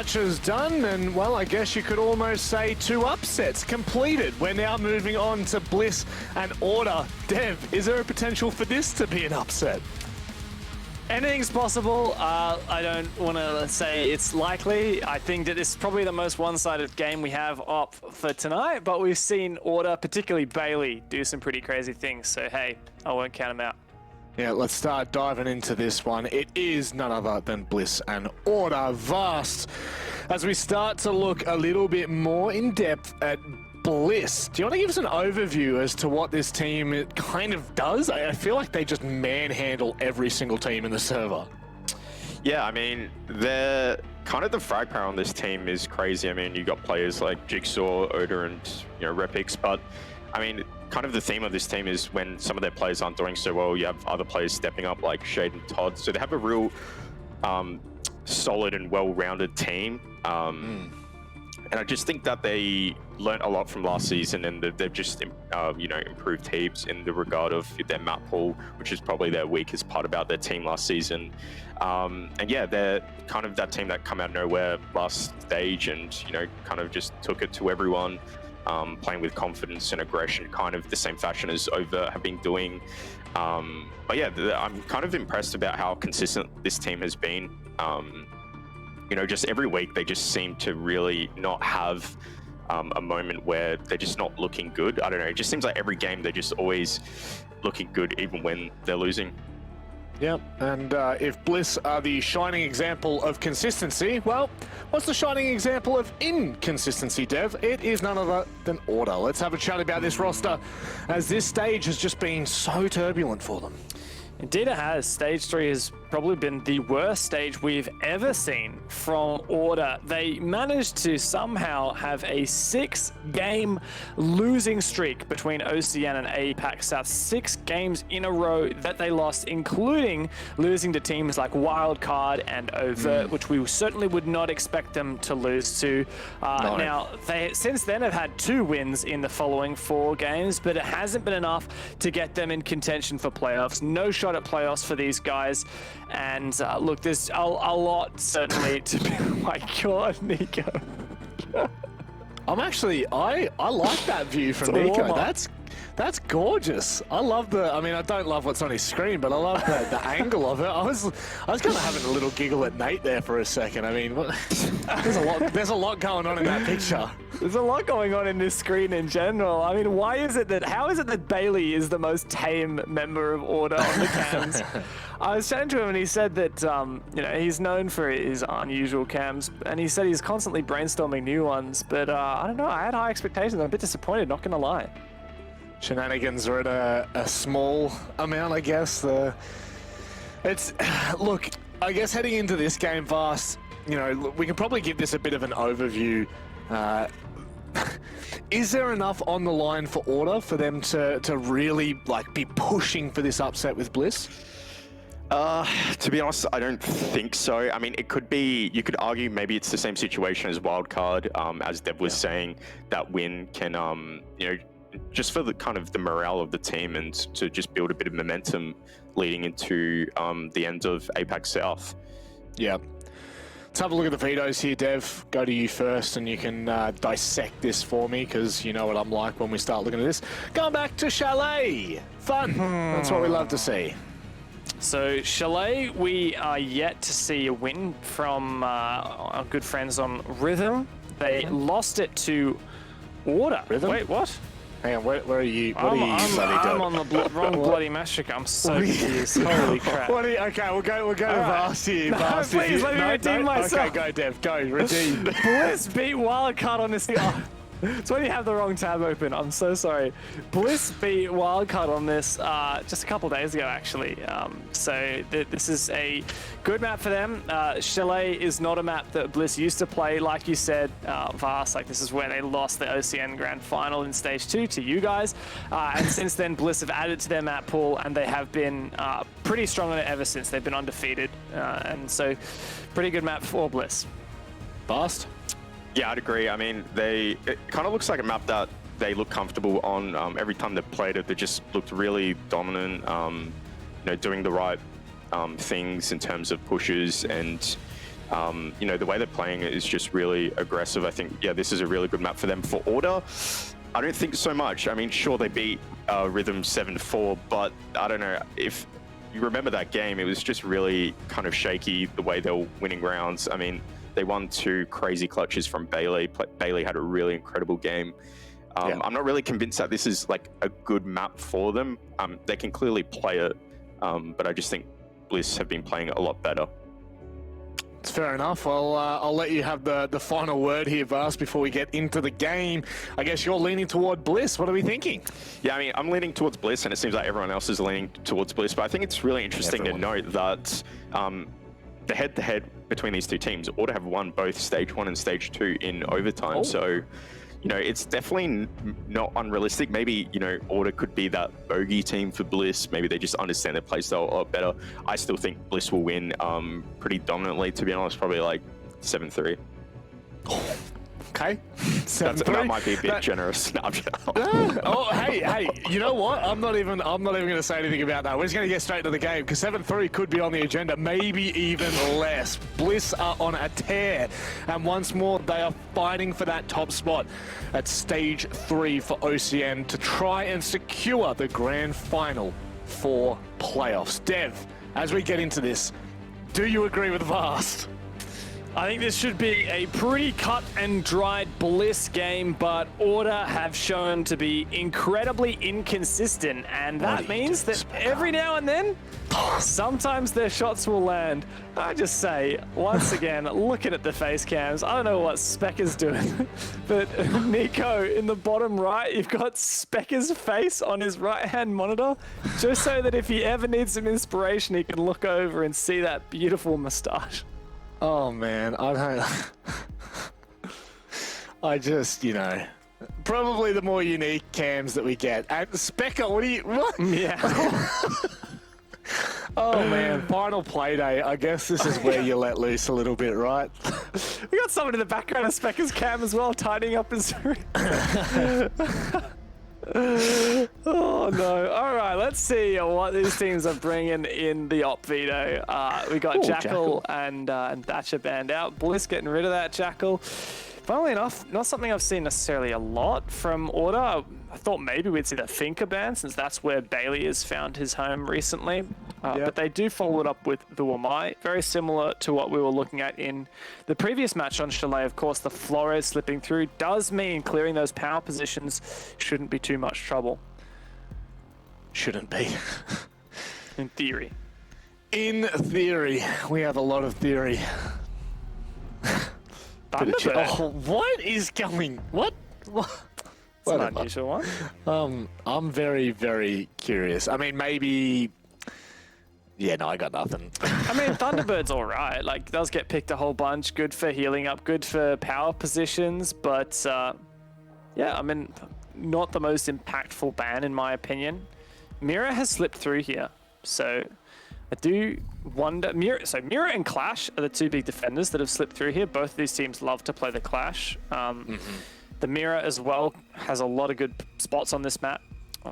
matches done, and well, I guess you could almost say 2 upsets completed. We're now moving on to Bliss and Order. Dev, is there a potential for this to be an upset? Anything's possible. I don't want to say it's likely. I think that this is probably the most one-sided game we have up for tonight, but we've seen Order, particularly Bailey, do some pretty crazy things. So, hey, I won't count them out. Yeah, let's start diving into this one. It is none other than Bliss and Order. Vast. As we start to look a little bit more in depth at Bliss, do you want to give us an overview as to what this team kind of does? I feel like they just manhandle every single team in the server. Yeah, I mean, they're kind of the frag power on this team is crazy. I mean, you got players like Jigsaw, Oda, and Repix, but I mean, kind of the theme of this team is when some of their players aren't doing so well, you have other players stepping up like Shade and Todd. So they have a real solid and well-rounded team. And I just think that they learnt a lot from last season, and they've just improved heaps in the regard of their map pool, which is probably their weakest part about their team last season. And yeah, they're kind of that team that come out of nowhere last stage and kind of just took it to everyone, playing with confidence and aggression, kind of the same fashion as Over have been doing. But yeah, I'm kind of impressed about how consistent this team has been. Just every week they just seem to really not have a moment where they're just not looking good. I don't know, it just seems like every game they're just always looking good even when they're losing. Yep, and if Bliss are the shining example of consistency, well, what's the shining example of inconsistency, Dev? It is none other than Order. Let's have a chat about this roster, as this stage has just been so turbulent for them. Indeed it has. Stage 3 has probably been the worst stage we've ever seen from Order. They managed to somehow have a 6-game losing streak between OCN and APAC South. 6 games in a row that they lost, including losing to teams like Wildcard and Overt, which we certainly would not expect them to lose to. No. Now, they since then have had 2 wins in the following 4 games, but it hasn't been enough to get them in contention for playoffs. No shot at playoffs for these guys. And look, there's a lot certainly to be. Oh my God, Nico. I like that view from Nico. That's gorgeous. I love I don't love what's on his screen, but I love the angle of it. I was kind of having a little giggle at Nate there for a second. I mean, there's a lot going on in that picture. There's a lot going on in this screen in general. I mean, how is it that Bailey is the most tame member of Order on the cams? I was chatting to him and he said that, he's known for his unusual cams, and he said he's constantly brainstorming new ones, but I don't know, I had high expectations. I'm a bit disappointed, not gonna lie. Shenanigans are at a small amount, I guess. Look, I guess heading into this game, Vast, we can probably give this a bit of an overview. Is there enough on the line for Order for them to really be pushing for this upset with Bliss? To be honest, I don't think so. I mean, it could be, you could argue maybe it's the same situation as Wildcard, as Dev was saying, that win can, just for the kind of the morale of the team and to just build a bit of momentum leading into the end of APAC South. Yeah. Let's have a look at the vetoes here, Dev. Go to you first and you can dissect this for me, because you know what I'm like when we start looking at this. Going back to Chalet. Fun. That's what we love to see. So Chalet, we are yet to see a win from our good friends on Rhythm. They lost it to Order. Rhythm? Wait, what? Hang on, where are you? What are you I'm on the wrong bloody massacre. I'm so confused. Holy crap. Okay, we'll go Vast here. No, please, let me redeem myself. Okay, go, Dev. Go, redeem. Bliss beat Wildcard on this. It's when you have the wrong tab open. I'm so sorry. Bliss beat Wildcard on this just a couple days ago, actually. So this is a good map for them. Chalet is not a map that Bliss used to play. Like you said, Vast, this is where they lost the OCN Grand Final in Stage 2 to you guys. And since then, Bliss have added to their map pool, and they have been pretty strong on it ever since. They've been undefeated. And so, pretty good map for Bliss. Vast? Yeah, I'd agree. I mean, it kind of looks like a map that they look comfortable on. Every time they've played it, they just looked really dominant, doing the right things in terms of pushes and You know, the way they're playing is just really aggressive. I think, yeah, this is a really good map for them. For Order, I don't think so much. I mean, sure, they beat Rhythm 7-4, but I don't know, if you remember that game, it was just really kind of shaky the way they were winning rounds. I mean, they won 2 crazy clutches from Bailey. Bailey had a really incredible game. I'm not really convinced that this is like a good map for them. They can clearly play it, but I just think Bliss have been playing it a lot better. It's fair enough. I'll let you have the final word here, Vast, before we get into the game. I guess you're leaning toward Bliss. What are we thinking? Yeah, I mean, I'm leaning towards Bliss, and it seems like everyone else is leaning towards Bliss, but I think it's really interesting to note that the head-to-head between these two teams ought to have won both Stage 1 and Stage 2 in overtime. So, you know, it's definitely not unrealistic. Maybe, you know, Order could be that bogey team for Bliss. Maybe they just understand their playstyle a lot better. I still think Bliss will win pretty dominantly, to be honest, probably like 7-3. Okay. That might be a bit generous. No, hey, you know what? I'm not even going to say anything about that. We're just going to get straight to the game because 7-3 could be on the agenda, maybe even less. Bliss are on a tear, and once more they are fighting for that top spot at Stage 3 for OCN to try and secure the grand final for playoffs. Dev, as we get into this, do you agree with Vast? I think this should be a pretty cut and dried Bliss game, but Order have shown to be incredibly inconsistent, and that means that every now and then, sometimes their shots will land. I just say, once again, looking at the face cams, I don't know what Specker's doing, but Nico, in the bottom right, you've got Specker's face on his right-hand monitor, just so that if he ever needs some inspiration, he can look over and see that beautiful moustache. Oh man, I don't. I just, you know, probably the more unique cams that we get. And Specker, what? Yeah. Oh man, final Playday. I guess this is where you let loose a little bit, right? We got someone in the background of Specker's cam as well, tidying up his room. Oh no. All right, let's see what these teams are bringing in the op veto. We got Jackal and Thatcher banned out. Bliss getting rid of that Jackal. Funnily enough, not something I've seen necessarily a lot from Order. I thought maybe we'd see the Thinker ban, since that's where Bailey has found his home recently. But they do follow it up with the Wamai, very similar to what we were looking at in the previous match on Chalet. Of course, the Flores slipping through does mean clearing those power positions shouldn't be too much trouble. Shouldn't be. In theory. In theory. We have a lot of theory. Oh, what is going? What? It's an unusual one. I'm very, very curious. I mean, maybe. Yeah, no, I got nothing. I mean, Thunderbird's all right. Like, does get picked a whole bunch. Good for healing up. Good for power positions. But yeah, I mean, not the most impactful ban in my opinion. Mira has slipped through here, so I do wonder. Mira and Clash are the two big defenders that have slipped through here. Both of these teams love to play the Clash. The Mira as well has a lot of good spots on this map.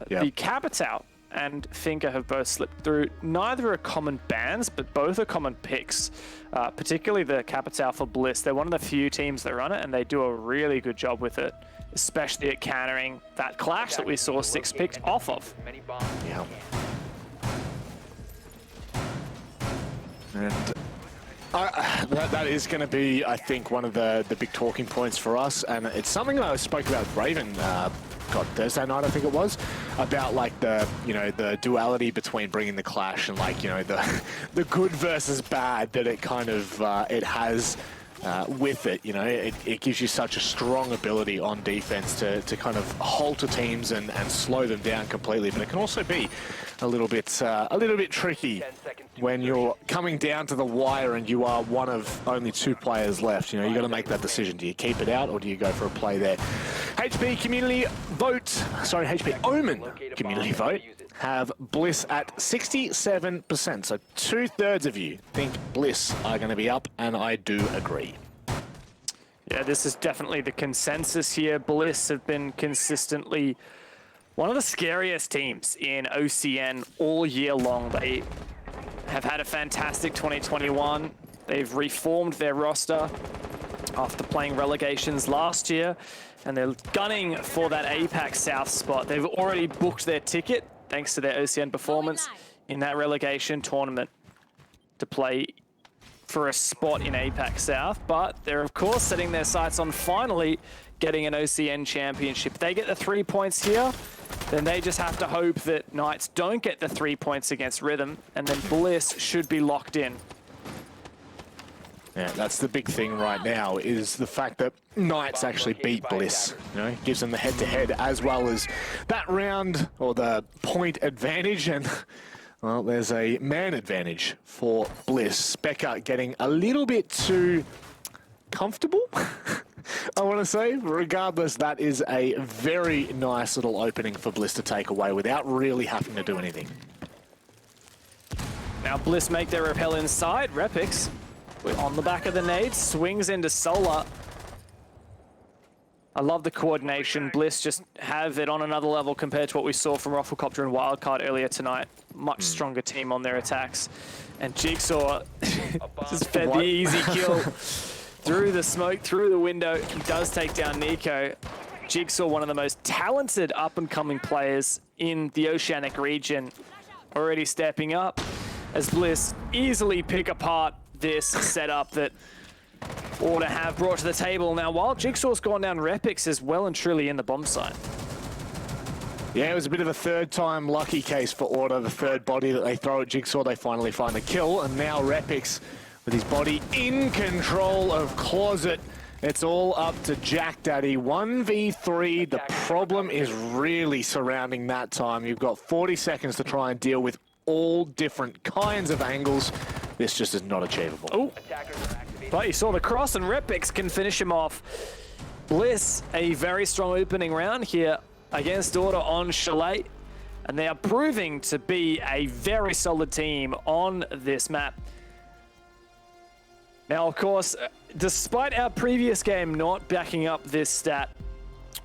The Capital and Finker have both slipped through. Neither are common bans, but both are common picks. Particularly the Capital for Bliss. They're one of the few teams that run it, and they do a really good job with it, especially at countering that Clash that we saw 6 picked off of. Yeah. And that is going to be, I think, one of the big talking points for us, and it's something that I spoke about with Raven, Thursday night I think it was, about like the duality between bringing the Clash and like, you know, the good versus bad that it kind of it has with it. You know, it gives you such a strong ability on defense to kind of halter teams and slow them down completely, but it can also be a little bit tricky when you're coming down to the wire and you are one of only 2 players left. You know, you got to make that decision. Do you keep it out or do you go for a play there? HP Omen community vote have Bliss at 67%. So 2/3 of you think Bliss are going to be up, and I do agree. Yeah, this is definitely the consensus here. Bliss have been consistently one of the scariest teams in OCN all year long. They have had a fantastic 2021. They've reformed their roster after playing relegations last year, and they're gunning for that APAC South spot. They've already booked their ticket, thanks to their OCN performance in that relegation tournament, to play for a spot in APAC South, but they're of course setting their sights on finally getting an OCN championship. If they get the 3 points here, then they just have to hope that Knights don't get the 3 points against Rhythm, and then Bliss should be locked in. Yeah, that's the big thing right now, is the fact that Knights actually beat Bliss. You know, gives them the head-to-head as well as that round, or the point advantage, and well, there's a man advantage for Bliss. Becca getting a little bit too comfortable, I want to say. Regardless, that is a very nice little opening for Bliss to take away without really having to do anything. Now Bliss make their repel inside. Repix on the back of the nade, swings into Solar. I love the coordination. Bliss just have it on another level compared to what we saw from Rafflecopter and Wildcard earlier tonight. Much stronger team on their attacks. And Jigsaw just fed the easy kill through the smoke, through the window. He does take down Nico. Jigsaw, one of the most talented up-and-coming players in the Oceanic region, already stepping up as Bliss easily pick apart this setup that Order have brought to the table. Now, while Jigsaw's gone down, Repix is well and truly in the bomb site. Yeah, it was a bit of a third-time lucky case for Order. The third body that they throw at Jigsaw, they finally find the kill. And now Repix, with his body in control of Closet. It's all up to Jack Daddy. 1v3. The problem is really surrounding that time. You've got 40 seconds to try and deal with all different kinds of angles. This just is not achievable. Oh, but you saw the cross, and Repix can finish him off. Bliss, a very strong opening round here against Order on Chalet, and they are proving to be a very solid team on this map. Now, of course, despite our previous game not backing up this stat,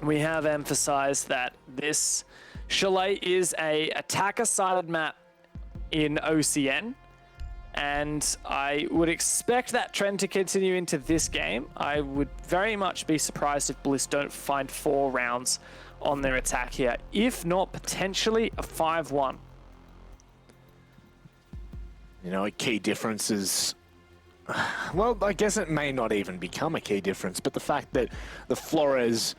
we have emphasized that this Chalet is a attacker-sided map in OCN, and I would expect that trend to continue into this game. I would very much be surprised if Bliss don't find 4 rounds on their attack here, if not potentially a 5-1. You know, a key difference is, well, I guess it may not even become a key difference, but the fact that the Flores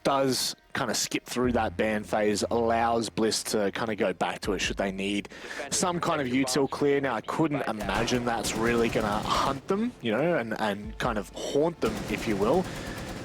does kind of skip through that ban phase allows Bliss to kind of go back to it should they need some kind of util clear. Now, I couldn't imagine that's really going to hunt them, you know, and kind of haunt them, if you will.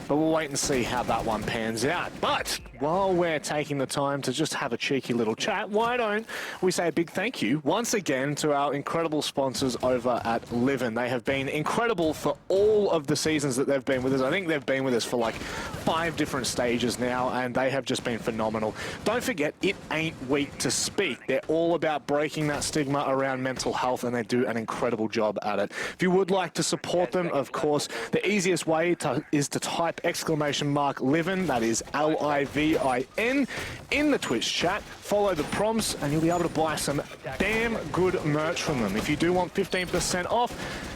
But we'll wait and see how that one pans out. But while we're taking the time to just have a cheeky little chat, why don't we say a big thank you once again to our incredible sponsors over at Livin. They have been incredible for all of the seasons that they've been with us. I think they've been with us for like 5 different stages now, and they have just been phenomenal. Don't forget, it ain't weak to speak. They're all about breaking that stigma around mental health, and they do an incredible job at it. If you would like to support them, of course, the easiest way is to type !Livin, that is Livin, in the Twitch chat. Follow the prompts and you'll be able to buy some damn good merch from them. If you do want 15% off,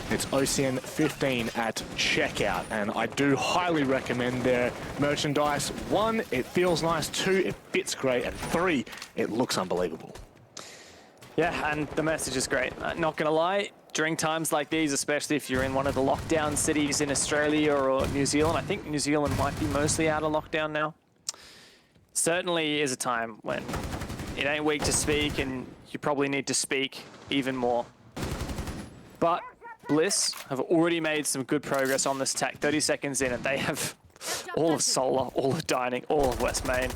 it's OCN 15 at checkout, and I do highly recommend their merchandise. 1, it feels nice. 2, it fits great, and 3, it looks unbelievable. Yeah, and the message is great. Not gonna lie, during times like these, especially if you're in one of the lockdown cities in Australia or New Zealand, I think New Zealand might be mostly out of lockdown now, certainly is a time when it ain't weak to speak, and you probably need to speak even more. But Bliss have already made some good progress on this attack. 30 seconds in, and they have all of Solar, all of Dining, all of West Main,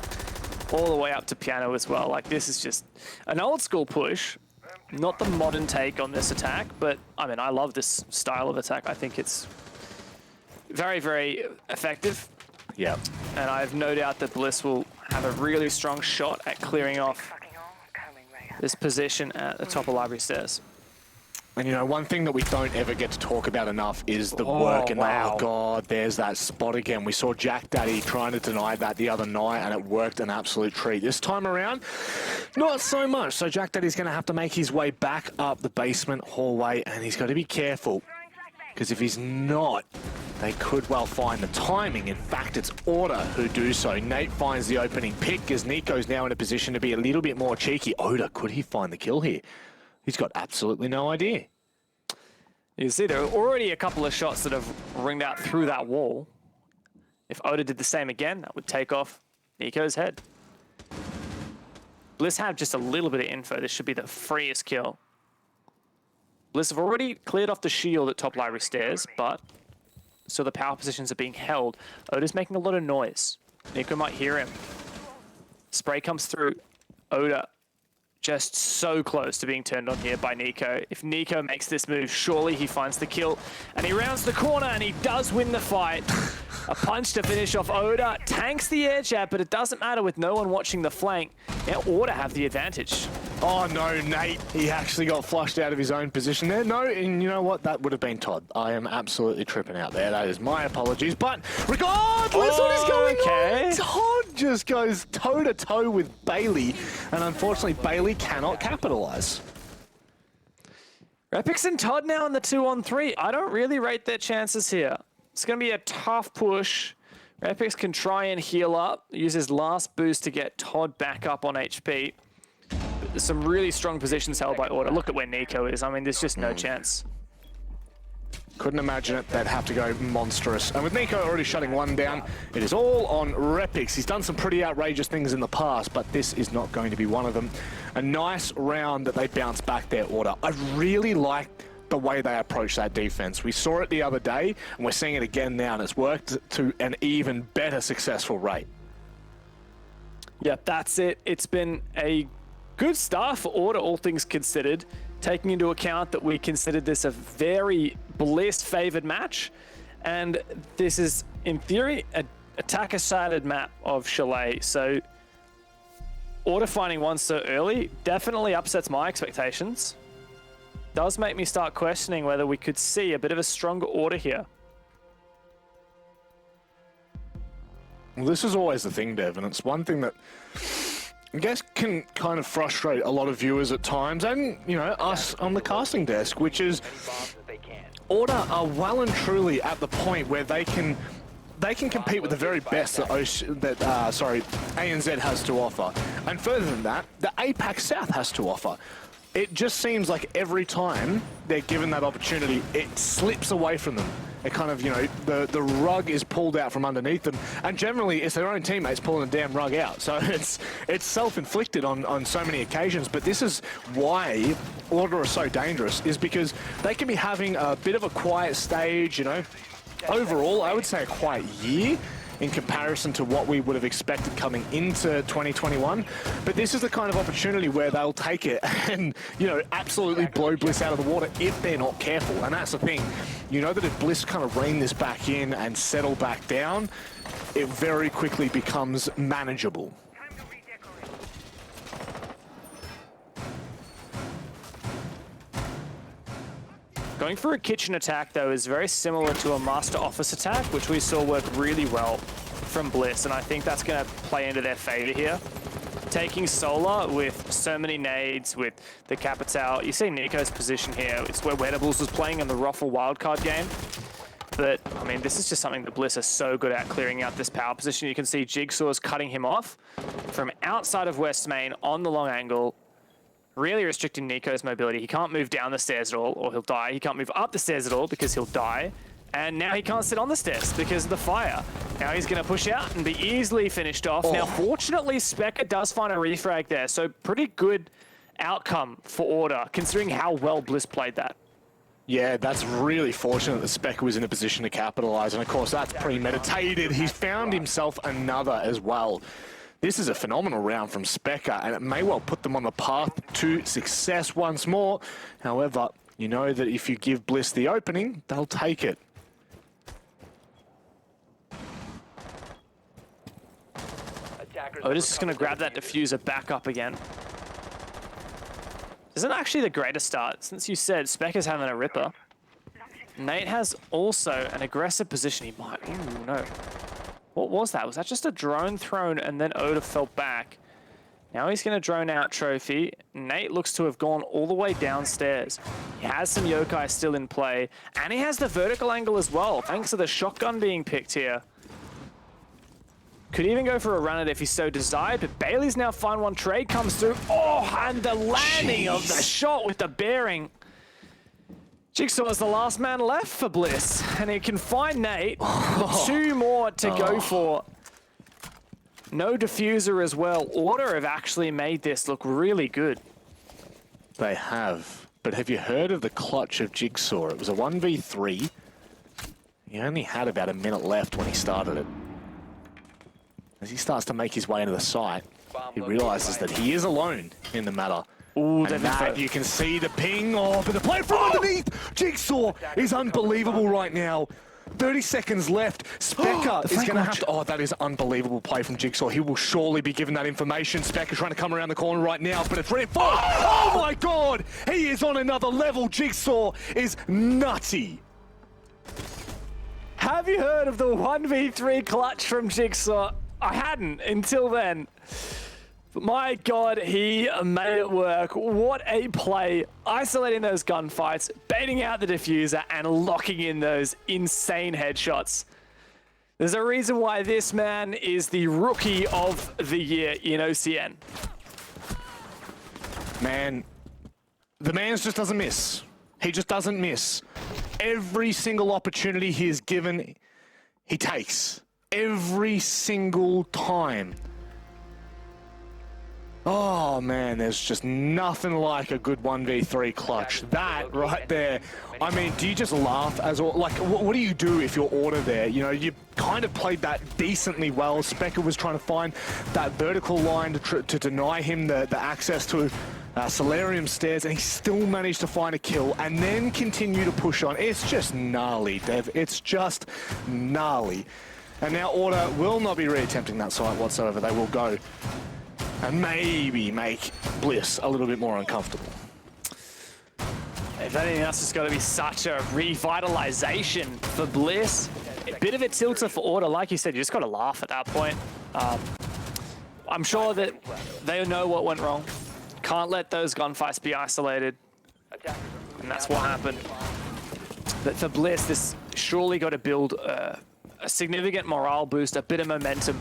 all the way up to Piano as well. Like, this is just an old school push. Not the modern take on this attack, but I mean, I love this style of attack. I think it's very, very effective. Yeah. And I have no doubt that Bliss will have a really strong shot at clearing off this position at the top of Library Stairs. And, you know, one thing that we don't ever get to talk about enough is the work. And, wow. oh, God, there's that spot again. We saw Jack Daddy trying to deny that the other night, and it worked an absolute treat. This time around, not so much. So Jack Daddy's going to have to make his way back up the basement hallway, and he's got to be careful. Because if he's not, they could well find the timing. In fact, it's Order who do so. Nate finds the opening pick as Nico's now in a position to be a little bit more cheeky. Oda, could he find the kill here? He's got absolutely no idea. You see, there are already a couple of shots that have ringed out through that wall. If Oda did the same again, that would take off Nico's head. Bliss have just a little bit of info. This should be the freest kill. Bliss have already cleared off the shield at top library stairs, but so the power positions are being held. Oda's making a lot of noise. Nico might hear him. Spray comes through. Oda just so close to being turned on here by Nico. If Nico makes this move, surely he finds the kill. And he rounds the corner and he does win the fight. A punch to finish off Oda. Tanks the air jab, but it doesn't matter with no one watching the flank. Now Order have the advantage. Oh no, Nate. He actually got flushed out of his own position there. No, and you know what? That would have been Todd. I am absolutely tripping out there. That is my apologies. But regardless, what is going on? Todd just goes toe-to-toe with Bailey. And unfortunately, Bailey cannot capitalize. Repix and Todd now in the 2-on-3. I don't really rate their chances here. It's going to be a tough push. Repix can try and heal up, use his last boost to get Todd back up on HP. But there's some really strong positions held by Order. Look at where Nico is. I mean, there's just no chance. Couldn't imagine it. They'd have to go monstrous. And with Nico already shutting one down, it is all on Repix. He's done some pretty outrageous things in the past, but this is not going to be one of them. A nice round that they bounce back their Order. I really like the way they approach that defense. We saw it the other day, and we're seeing it again now, and it's worked to an even better successful rate. Yep, that's it. It's been a good start for Order, all things considered, taking into account that we considered this a very Bliss-favored match, and this is, in theory, an attacker-sided map of Chalet, so Order finding one so early definitely upsets my expectations. Does make me start questioning whether we could see a bit of a stronger Order here. Well, this is always the thing, Dev, and it's one thing that I guess can kind of frustrate a lot of viewers at times, and, you know, us on the casting desk, which is Order are well and truly at the point where they can compete with the very best that ANZ has to offer. And further than that, the APAC South has to offer. It just seems like every time they're given that opportunity, it slips away from them. It kind of, you know, the rug is pulled out from underneath them, and generally it's their own teammates pulling the damn rug out. So it's self-inflicted on so many occasions, but this is why Order are so dangerous, is because they can be having a bit of a quiet stage, you know. Overall, I would say a quiet year in comparison to what we would have expected coming into 2021. But this is the kind of opportunity where they'll take it and, you know, absolutely blow Bliss out of the water if they're not careful. And that's the thing. You know that if Bliss kind of rein this back in and settle back down, it very quickly becomes manageable. Going for a kitchen attack, though, is very similar to a Master Office attack, which we saw work really well from Bliss, and I think that's going to play into their favor here. Taking Solar with so many nades, with the Capital. You see Nico's position here. It's where Wedables was playing in the Ruffle wildcard game. But, I mean, this is just something that Bliss are so good at, clearing out this power position. You can see Jigsaw's cutting him off from outside of West Main on the long angle, really restricting Nico's mobility. He can't move down the stairs at all, or he'll die. He can't move up the stairs at all because he'll die. And now he can't sit on the stairs because of the fire. Now he's going to push out and be easily finished off. Now, fortunately, Specker does find a refrag there, so pretty good outcome for Order, considering how well Bliss played that. Yeah, that's really fortunate that Specker was in a position to capitalize, and of course that's premeditated. He's found himself another as well. This is a phenomenal round from Specker, and it may well put them on the path to success once more. However, you know that if you give Bliss the opening, they'll take it. Otis is going to grab that diffuser back up again. Isn't actually the greatest start, since you said Specker's having a ripper. Nate has also an aggressive position. He might... Ooh, no. What was that? Was that just a drone thrown and then Oda fell back? Now he's going to drone out Trophy. Nate looks to have gone all the way downstairs. He has some yokai still in play, and he has the vertical angle as well, thanks to the shotgun being picked here. Could even go for a run at it if he so desired, but Bailey's now find one. Trade comes through. Oh, and the landing of the shot with the bearing. Jigsaw is the last man left for Bliss, and he can find Nate. 2 more to go for. No diffuser as well. Order have actually made this look really good. They have. But have you heard of the clutch of Jigsaw? It was a 1v3. He only had about a minute left when he started it. As he starts to make his way into the site, he realizes that he is alone in the matter. Ooh, and that, you can see the ping. Oh, but the play from underneath. Jigsaw is unbelievable right now. 30 seconds left. Specker is going to have to... Oh, that is unbelievable play from Jigsaw. He will surely be given that information. Specker trying to come around the corner right now, but it's reinforced. Oh my God! He is on another level. Jigsaw is nutty. Have you heard of the 1v3 clutch from Jigsaw? I hadn't until then. But my God, he made it work. What a play. Isolating those gunfights, baiting out the diffuser, and locking in those insane headshots. There's a reason why this man is the rookie of the year in OCN. Man, the man just doesn't miss. He just doesn't miss. Every single opportunity he is given, he takes. Every single time. Oh man, there's just nothing like a good 1v3 clutch. That right there. I mean, do you just laugh as well? Like, what do you do if you're Order there? You know, you kind of played that decently well. Specker was trying to find that vertical line to deny him the access to Solarium stairs, and he still managed to find a kill and then continue to push on. It's just gnarly, Dev. It's just gnarly. And now Order will not be reattempting that site whatsoever. They will go and maybe make Bliss a little bit more uncomfortable. If anything else, it's got to be such a revitalization for Bliss. A bit of a tilter for Order. Like you said, you just got to laugh at that point. I'm sure that they know what went wrong. Can't let those gunfights be isolated. And that's what happened. But for Bliss, this surely got to build a significant morale boost, a bit of momentum.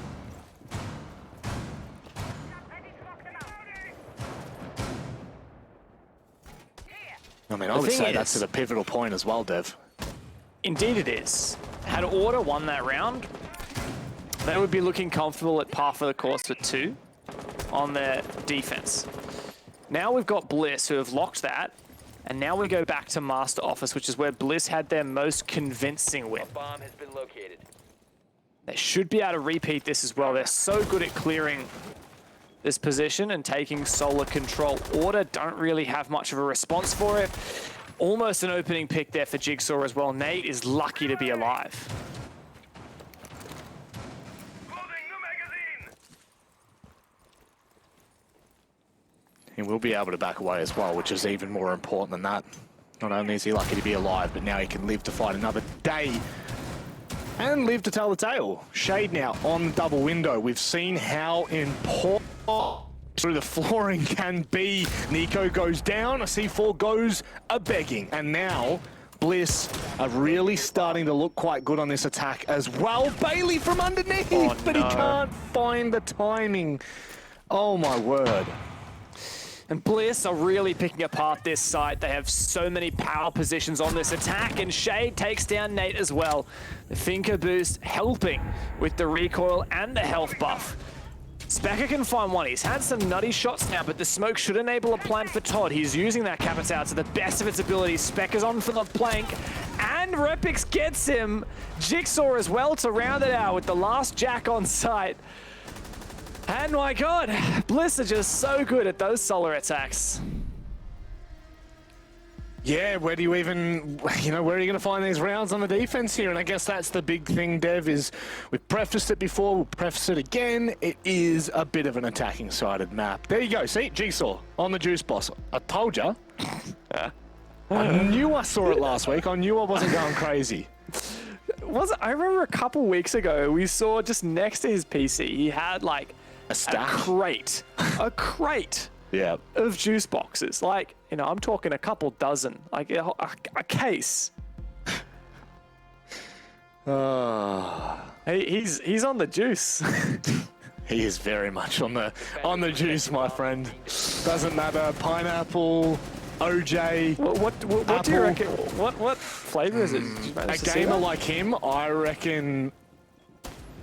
I mean, I would say that's at a pivotal point as well, Dev. Indeed it is. Had Order won that round, they would be looking comfortable at par for the course with 2 on their defense. Now we've got Bliss, who have locked that, and now we go back to Master Office, which is where Bliss had their most convincing win. A bomb has been located. They should be able to repeat this as well. They're so good at clearing this position and taking solar control. Order don't really have much of a response for it. Almost an opening pick there for Jigsaw as well. Nate is lucky to be alive. He will be able to back away as well, which is even more important than that. Not only is he lucky to be alive, but now he can live to fight another day and live to tell the tale. Shade now on the double window. We've seen how important through the flooring can be. Nico goes down, a C4 goes a-begging, and now Bliss are really starting to look quite good on this attack as well. Bailey from underneath, but he can't find the timing. Oh my word. And Bliss are really picking apart this site. They have so many power positions on this attack, and Shade takes down Nate as well. The Finker boost helping with the recoil and the health buff. Specker can find one. He's had some nutty shots now, but the smoke should enable a plan for Todd. He's using that Capitao to the best of its ability. Specker's on for the plank, and Repix gets him. Jigsaw as well to round it out with the last Jack on site. And my God, Bliss are just so good at those solar attacks. Yeah, where do you even, where are you going to find these rounds on the defense here? And I guess that's the big thing, Dev, is we've prefaced it before, we'll preface it again. It is a bit of an attacking-sided map. There you go, see, Jigsaw on the Juice Boss. I told ya. I knew I saw it last week. I knew I wasn't going crazy. I remember a couple weeks ago, we saw just next to his PC, he had like A stack. A crate Yeah. of juice boxes. Like, you know, I'm talking a couple dozen, like a case. He's on the juice. He is very much on the juice, my friend. Doesn't matter. Pineapple, OJ. What do you reckon? What flavor is it? Did you manage A to see gamer that? like him, I reckon.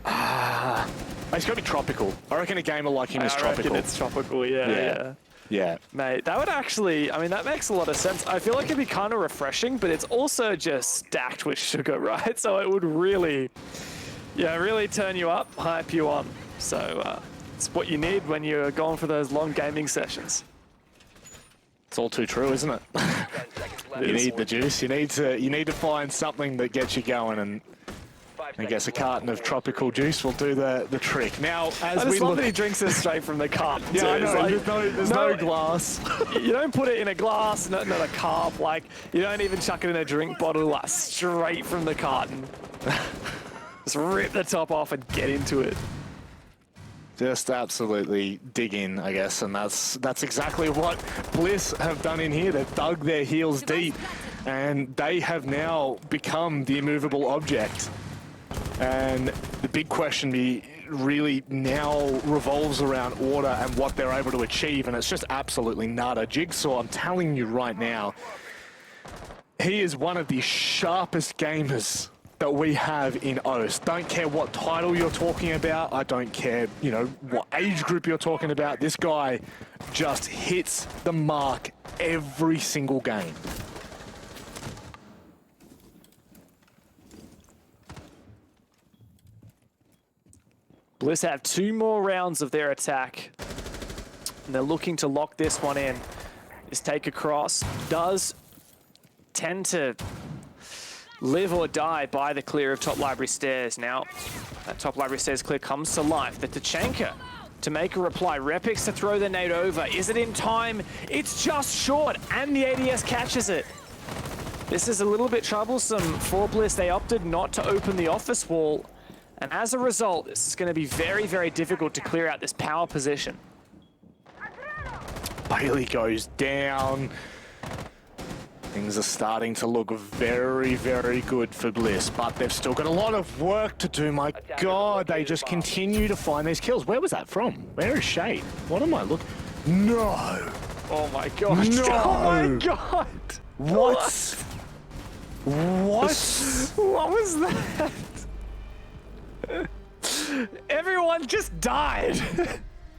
It's got to be tropical. I reckon a gamer like him is I tropical. reckon it's tropical. Yeah. Yeah. Mate, that would actually, I mean, that makes a lot of sense. I feel like it'd be kind of refreshing, but it's also just stacked with sugar, right? So it would really turn you up, hype you on. So it's what you need when you're going for those long gaming sessions. It's all too true, isn't it? You need the juice. You need to find something that gets you going, and I guess a carton of tropical juice will do the trick. Now, as I we just love look, that he drinks this straight from the cup. yeah, too. I It's know. like, There's no glass. You don't put it in a glass, not a cup. Like, you don't even chuck it in a drink bottle. Like, straight from the carton. Just rip the top off and get into it. Just absolutely dig in, I guess, and that's exactly what Bliss have done in here. They've dug their heels deep, and they have now become the immovable object. And the big question really now revolves around order and what they're able to achieve, and it's just absolutely nada. Jigsaw, I'm telling you right now, he is one of the sharpest gamers that we have in OS. Don't care what title you're talking about. I don't care, you know, what age group you're talking about. This guy just hits the mark every single game. Bliss have 2 more rounds of their attack. And they're looking to lock this one in. This take across does tend to live or die by the clear of top library stairs. Now, that top library stairs clear comes to life. The Tachanka to make a reply. Repix to throw the nade over. Is it in time? It's just short, and the ADS catches it. This is a little bit troublesome for Bliss. They opted not to open the office wall, and as a result, this is going to be very, very difficult to clear out this power position. Bailey goes down. Things are starting to look very, very good for Bliss, but they've still got a lot of work to do. My God, they just continue to find these kills. Where was that from? Where is Shade? What am I looking? No. Oh my gosh. No. Oh my God. What? What? What was that? Everyone just died.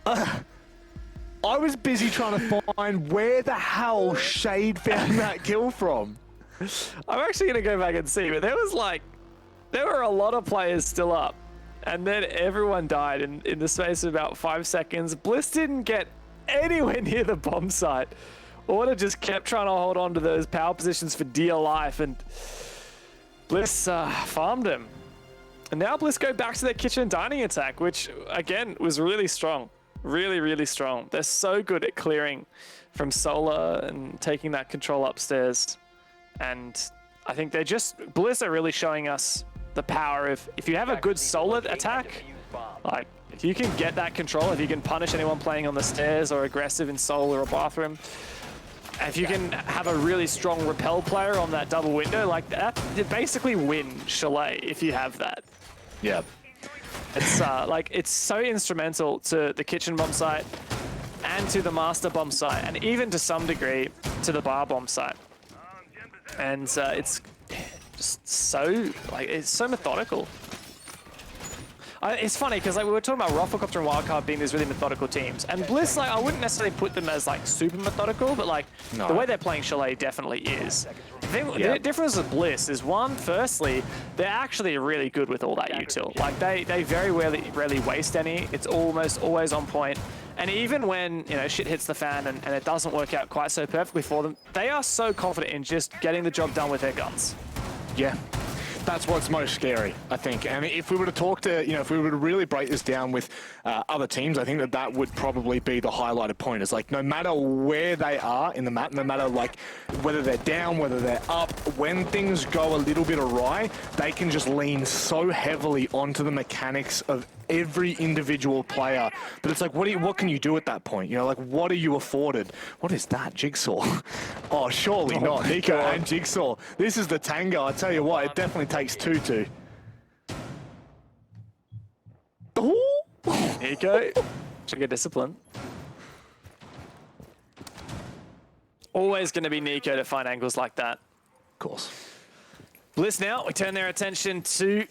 I was busy trying to find where the hell Shade found that kill from. I'm actually going to go back and see, but there were a lot of players still up, and then everyone died in the space of about 5 seconds. Bliss didn't get anywhere near the bomb site. Order just kept trying to hold on to those power positions for dear life, and Bliss farmed him. And now Bliss go back to their kitchen dining attack, which, again, was really strong. Really, really strong. They're so good at clearing from solar and taking that control upstairs. And I think Bliss are really showing us the power of, if you have a good solar attack, like, if you can get that control, if you can punish anyone playing on the stairs or aggressive in solar or bathroom, if you can have a really strong repel player on that double window, like that, you basically win Chalet if you have that. Yeah. It's it's so instrumental to the kitchen bomb site and to the master bomb site, and even to some degree to the bar bomb site. And it's just so it's so methodical. It's funny because we were talking about Rufflecopter and Wildcard being these really methodical teams, and Bliss, I wouldn't necessarily put them as super methodical, but No. the way they're playing Chalet definitely is. The difference with Bliss is, one, firstly, they're actually really good with all that util. Like they very rarely waste any. It's almost always on point. And even when shit hits the fan and it doesn't work out quite so perfectly for them, they are so confident in just getting the job done with their guns. Yeah. That's what's most scary, I think. And if we were to talk to, if we were to really break this down with other teams, I think that would probably be the highlighted point. It's like, no matter where they are in the map, no matter whether they're down, whether they're up, when things go a little bit awry, they can just lean so heavily onto the mechanics of every individual player. But it's like, what can you do at that point? You know, like, what are you afforded? What is that, Jigsaw? Oh, surely not. Nico and Jigsaw. This is the tango. I tell you what, it definitely takes two to. Oh! Nico should get discipline. Always going to be Nico to find angles like that. Of course. Bliss now, we turn their attention to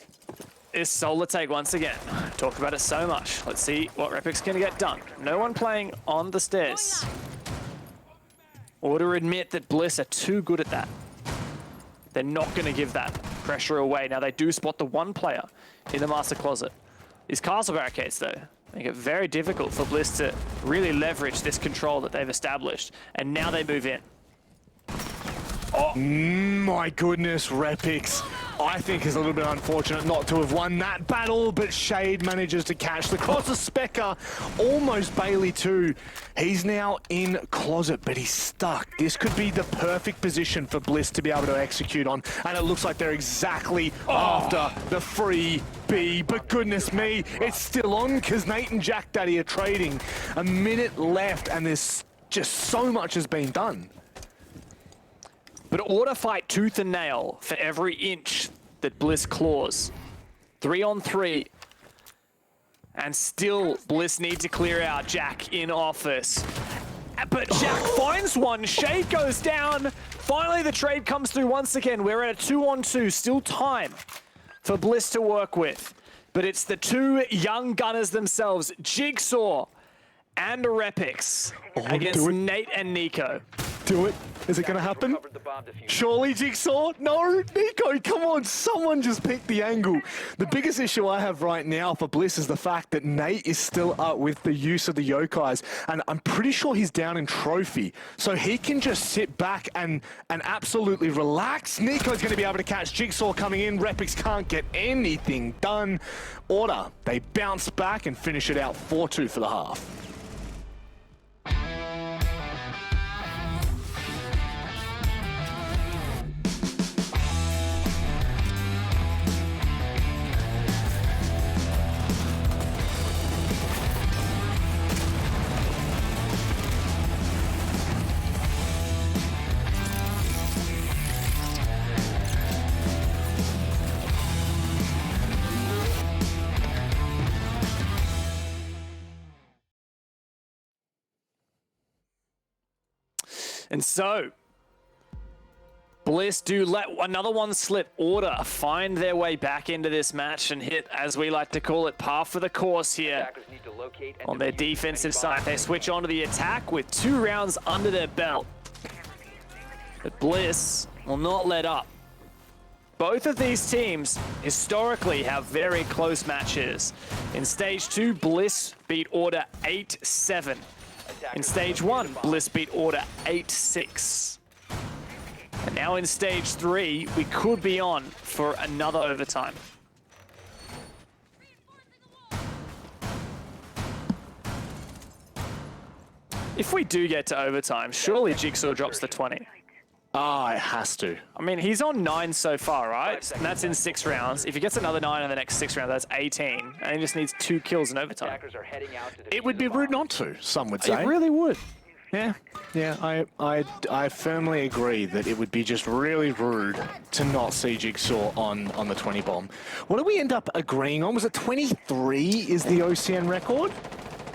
this solo take once again. Talked about it so much. Let's see what Repic's going to get done. No one playing on the stairs. Order admit that Bliss are too good at that. They're not going to give that pressure away. Now they do spot the one player in the master closet. These castle barricades though, make it very difficult for Bliss to really leverage this control that they've established. And now they move in. Oh my goodness, Repix. I think is a little bit unfortunate not to have won that battle, but Shade manages to catch the cross of Specker. Almost Bailey too. He's now in closet, but he's stuck. This could be the perfect position for Bliss to be able to execute on, and it looks like they're exactly after the free B. But goodness me, it's still on because Nate and Jack Daddy are trading. A minute left, and there's just so much has been done. But Order fight tooth and nail for every inch that Bliss claws. 3-on-3. And still, Bliss need to clear out Jack in office. But Jack finds one. Shade goes down. Finally, the trade comes through once again. We're at a 2-on-2. Still time for Bliss to work with. But it's the two young gunners themselves, Jigsaw and Repix, against Nate and Nico. Do it. Is it going to happen? Surely, Jigsaw? No, Nico, come on. Someone just pick the angle. The biggest issue I have right now for Bliss is the fact that Nate is still up with the use of the yokais, and I'm pretty sure he's down in trophy. So he can just sit back and absolutely relax. Nico's going to be able to catch Jigsaw coming in. Repix can't get anything done. Order, they bounce back and finish it out 4-2 for the half. And so, Bliss do let another one slip. Order find their way back into this match and hit, as we like to call it, par for the course here. On their defensive side, they switch on to the attack with 2 rounds under their belt. But Bliss will not let up. Both of these teams historically have very close matches. In Stage 2, Bliss beat Order 8-7. In Stage 1, Bliss beat Order 8-6. And now in Stage 3, we could be on for another overtime. If we do get to overtime, surely Jigsaw drops the 20. Ah, it has to. I mean, he's on 9 so far, right? And that's in 6 rounds. If he gets another 9 in the next 6 rounds, that's 18. And he just needs 2 kills in overtime. It would be rude not to, some would say. It really would. Yeah, I firmly agree that it would be just really rude to not see Jigsaw on the 20 bomb. What did we end up agreeing on? Was it 23 is the OCN record?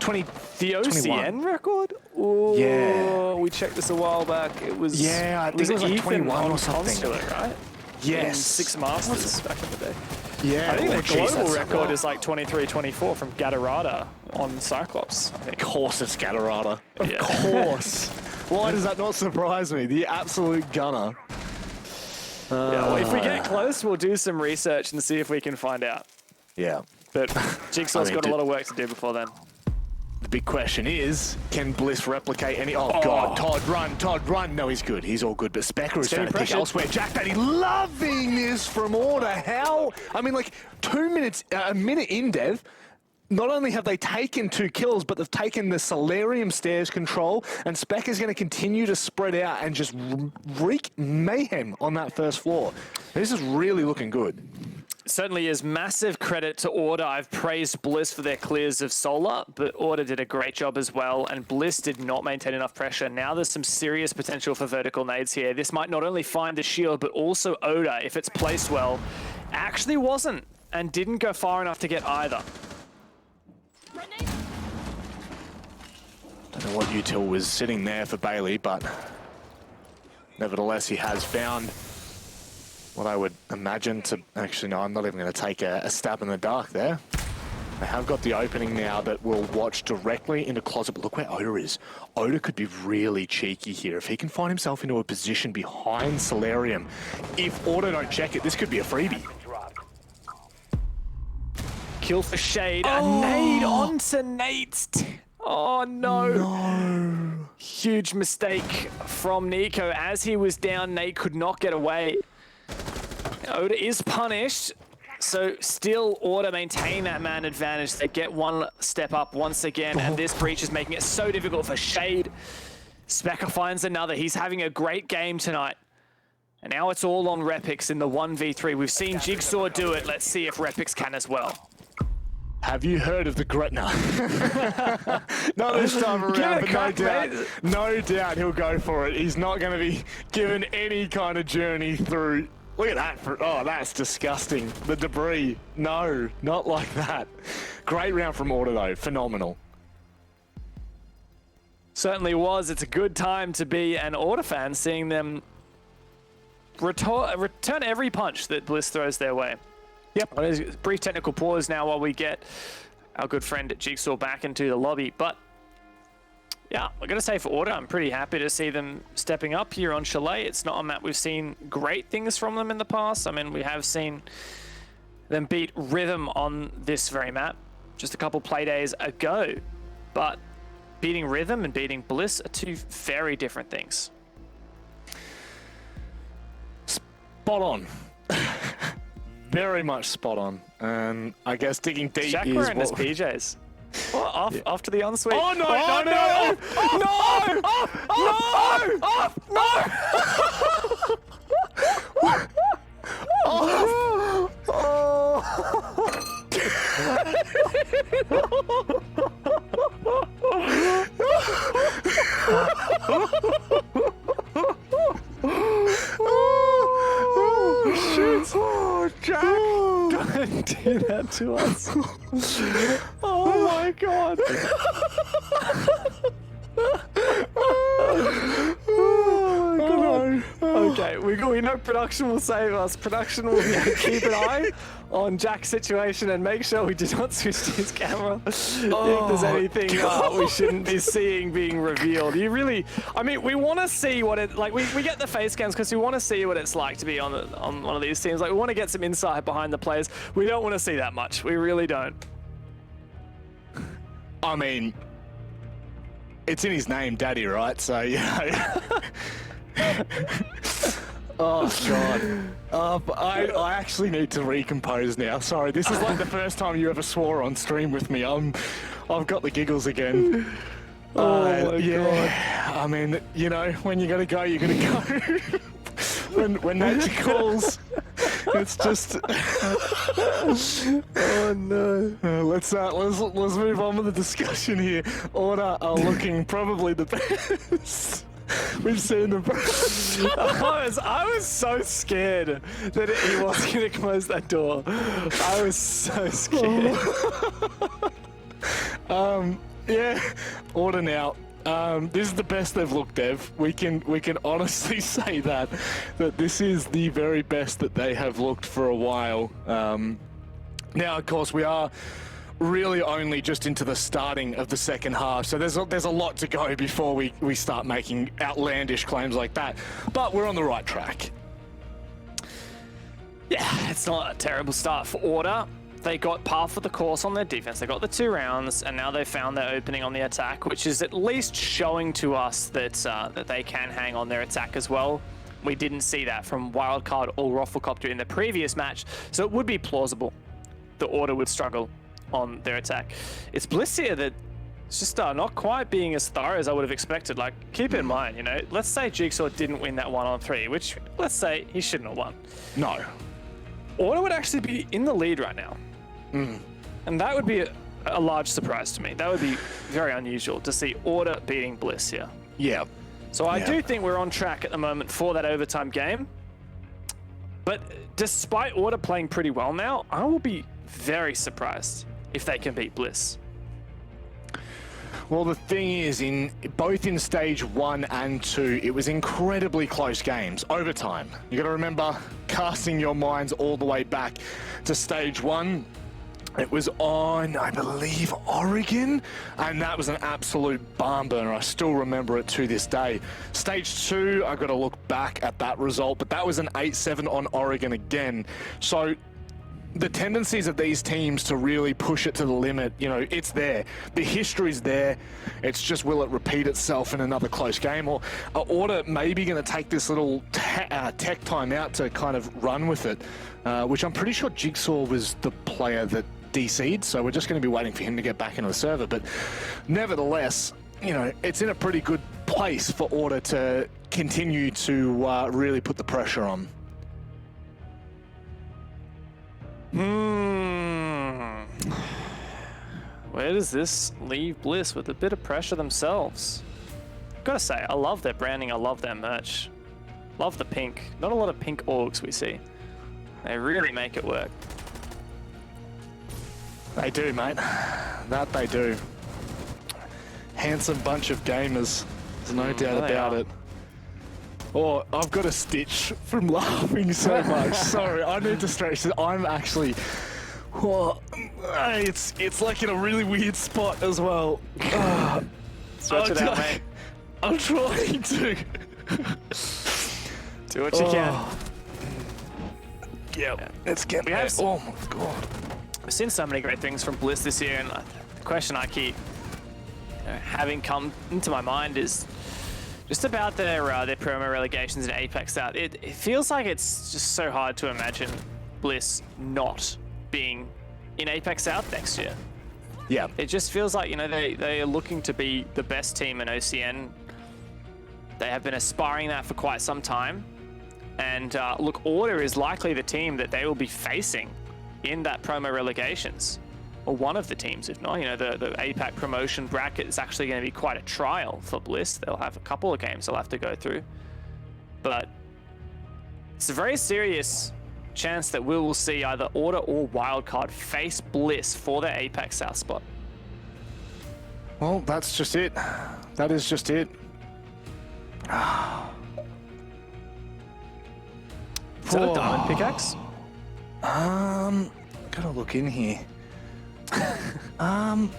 20. The OCN 21. record? Ooh, Yeah. we checked this a while back. It was I think it was like Ethan 21 on or something. Consulate, right? Yes. In 6 Masters back in the day. Yeah. I think the geez, global that's record right. is like 23-24 from Gatorada on Cyclops, I think. Of course it's Gatorada. Of Yeah. course. Why does that not surprise me? The absolute gunner. Yeah, well, if we get close, we'll do some research and see if we can find out. Yeah. But Jigsaw's I mean, got a lot of work to do before then. The big question is, can Bliss replicate any... Oh, God, Todd, run. No, he's good. He's all good. But Specker is trying to pick elsewhere. Jack Daddy loving this from Order. How? I mean, like, 2 minutes, a minute in, Dev. Not only have they taken 2 kills, but they've taken the Solarium stairs control, and Specker's going to continue to spread out and just wreak mayhem on that first floor. This is really looking good. certainly is massive credit to Order. I've praised Bliss for their clears of Solar, but Order did a great job as well, and Bliss did not maintain enough pressure. Now there's some serious potential for vertical nades here. This might not only find the shield, but also Oda, if it's placed well. Actually wasn't, and didn't go far enough to get either. Don't know what util was sitting there for Bailey, but nevertheless, he has found what I would imagine to... Actually, no, I'm not even going to take a stab in the dark there. They have got the opening now that will watch directly into Closet, but look where Oda is. Oda could be really cheeky here. If he can find himself into a position behind Solarium, if Order don't check it, this could be a freebie. Kill for Shade, a nade onto Nate's... Oh no. Huge mistake from Nico. As he was down, Nate could not get away. Oda is punished, so still Order maintain that man advantage. They get one step up once again, and this breach is making it so difficult for Shade. Specker finds another. He's having a great game tonight. And now it's all on Repix in the 1v3. We've seen Jigsaw do it. Let's see if Repix can as well. Have you heard of the Gretna? Not this time around, but no doubt he'll go for it. He's not going to be given any kind of journey through. Look at that. Oh, that's disgusting. The debris. No, not like that. Great round from Order, though. Phenomenal. Certainly was. It's a good time to be an Order fan, seeing them return every punch that Bliss throws their way. Yep, there's a brief technical pause now while we get our good friend Jigsaw back into the lobby. But yeah, I'm going to say for Order, I'm pretty happy to see them stepping up here on Chalet. It's not a map we've seen great things from them in the past. I mean, we have seen them beat Rhythm on this very map just a couple play days ago. But beating Rhythm and beating Bliss are two very different things. Spot on. Very much spot on. And I guess digging deep Jack is wearing his what... PJs. Well, off to the unsweet. Oh, no, oh, no, Oh, Jack! Don't do that to us. Oh my god. Oh my god. Okay, we know production will save us. Production will keep an eye on Jack's situation and make sure we do not switch to his camera if there's anything we shouldn't be seeing being revealed. You really, I mean, we want to see what it, like we get the face cams because we want to see what it's like to be on one of these teams. Like we want to get some insight behind the players. We don't want to see that much. We really don't. I mean, it's in his name, Daddy, right? So, you know. Oh, God. But I actually need to recompose now. Sorry, this is like the first time you ever swore on stream with me. I've got the giggles again. Oh, my God. I mean, you know, when you gotta go, you gotta go. when nature calls, it's just... Oh, no. Let's move on with the discussion here. Order are looking probably the best. We've seen them. I was so scared that he was going to close that door. I was so scared. Yeah, Order now. This is the best they've looked, Dev. We can honestly say that this is the very best that they have looked for a while. Now, of course, we are really only just into the starting of the second half, so there's a lot to go before we start making outlandish claims like that. But we're on the right track. Yeah, it's not a terrible start for Order. They got par for the course on their defense. They got the 2 rounds, and now they found their opening on the attack, which is at least showing to us that that they can hang on their attack as well. We didn't see that from Wildcard or Rafflecopter in the previous match, so it would be plausible the Order would struggle on their attack. It's Bliss here that it's just not quite being as thorough as I would have expected. Like, keep in mind, you know, let's say Jigsaw didn't win that 1-on-3, which let's say he shouldn't have won. No. Order would actually be in the lead right now. And that would be a large surprise to me. That would be very unusual to see Order beating Bliss here. Yeah. So I do think we're on track at the moment for that overtime game. But despite Order playing pretty well now, I will be very surprised if they can beat Bliss. Well, the thing is, both in stage 1 and 2, it was incredibly close games, overtime. You got to remember, casting your minds all the way back to stage 1. It was on, I believe, Oregon, and that was an absolute barn burner. I still remember it to this day. Stage 2, I got to look back at that result, but that was an 8-7 on Oregon again. So the tendencies of these teams to really push it to the limit, you know, it's there. The history's there. It's just, will it repeat itself in another close game? Or are Order maybe going to take this little tech time out to kind of run with it? Which I'm pretty sure Jigsaw was the player that DC'd, so we're just going to be waiting for him to get back into the server. But nevertheless, you know, it's in a pretty good place for Order to continue to really put the pressure on. Where does this leave Bliss with a bit of pressure themselves? Gotta say, I love their branding, I love their merch. Love the pink. Not a lot of pink orgs we see. They really make it work. They do, mate. That they do. Handsome bunch of gamers. There's no doubt about it. Oh, I've got a stitch from laughing so much. Sorry, I need to stretch this. I'm actually... Oh, it's like in a really weird spot as well. Stretch it out, mate. I'm trying to. Do what you can. Yep, let's get there. Oh my god. We've seen so many great things from Bliss this year, and the question I keep having come into my mind is just about their promo relegations in Apex South. It feels like it's just so hard to imagine Bliss not being in Apex South next year. Yeah. It just feels like, you know, they are looking to be the best team in OCN. They have been aspiring that for quite some time. And look, Order is likely the team that they will be facing in that promo relegations. Or one of the teams, if not. You know, the APAC promotion bracket is actually going to be quite a trial for Bliss. They'll have a couple of games they'll have to go through. But it's a very serious chance that we will see either Order or Wildcard face Bliss for their APAC South spot. Well, that's just it. That is just it. Is that a diamond pickaxe? Gotta look in here. Can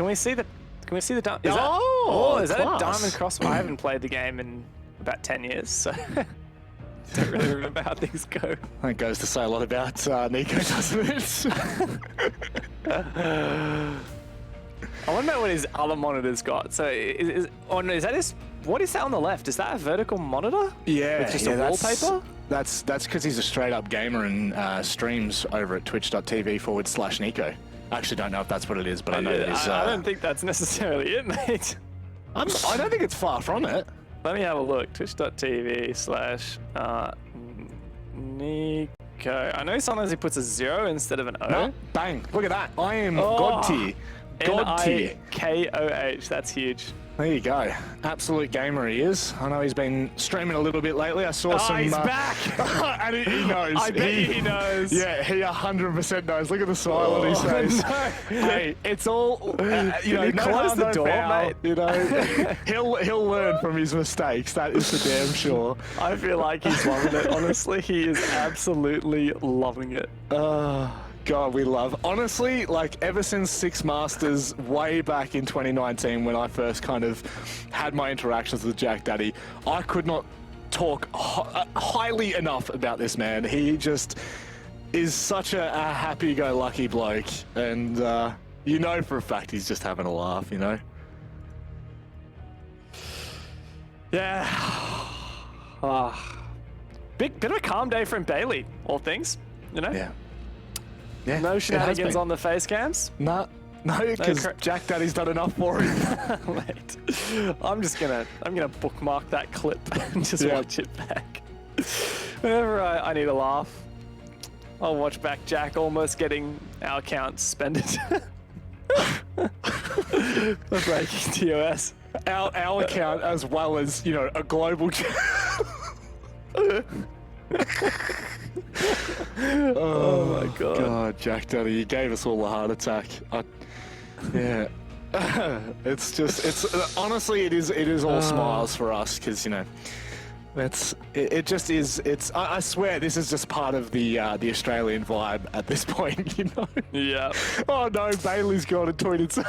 we see the diamond? Is that a diamond crossbow? I haven't played the game in about 10 years, so don't really remember how things go. That goes to say a lot about Nico, doesn't it? I wonder what his other monitor's got. So is that his? What is that on the left? Is that a vertical monitor? Yeah, with just a wallpaper. That's because he's a straight up gamer and streams over at twitch.tv/Nico. I actually don't know if that's what it is, but I know that is. I don't think that's necessarily it, mate. I don't think it's far from it. Let me have a look. Twitch.tv/Nico. I know sometimes he puts a 0 instead of an O. No, bang! Look at that. I am God tier. God tier. Nikoh. That's huge. There you go. Absolute gamer he is. I know he's been streaming a little bit lately. I saw some... he's back! And he knows. I bet he knows. Yeah, he 100% knows. Look at the smile on his face. No. Hey, it's all... you know, close the door, mate. You know, he'll learn from his mistakes. That is for damn sure. I feel like he's loving it. Honestly, he is absolutely loving it. God, we love. Honestly, like ever since Six Masters, way back in 2019, when I first kind of had my interactions with Jack Daddy, I could not talk highly enough about this man. He just is such a happy-go-lucky bloke, and you know for a fact he's just having a laugh, you know? Yeah. Bit of a calm day from Bailey, all things, you know? Yeah. No shenanigans on the face cams? No, because Jack Daddy's done enough for him. Mate, I'm gonna bookmark that clip and just watch it back. Whenever I need a laugh. I'll watch back Jack almost getting our account suspended. For breaking TOS. Our account as well as, you know, a global Oh my god. God, Jack Daddy, you gave us all a heart attack. Yeah. It's honestly, it is all smiles for us, because, you know, it just is. I swear this is just part of the Australian vibe at this point, you know. Yeah. Oh no, Bailey's gone and tweeted.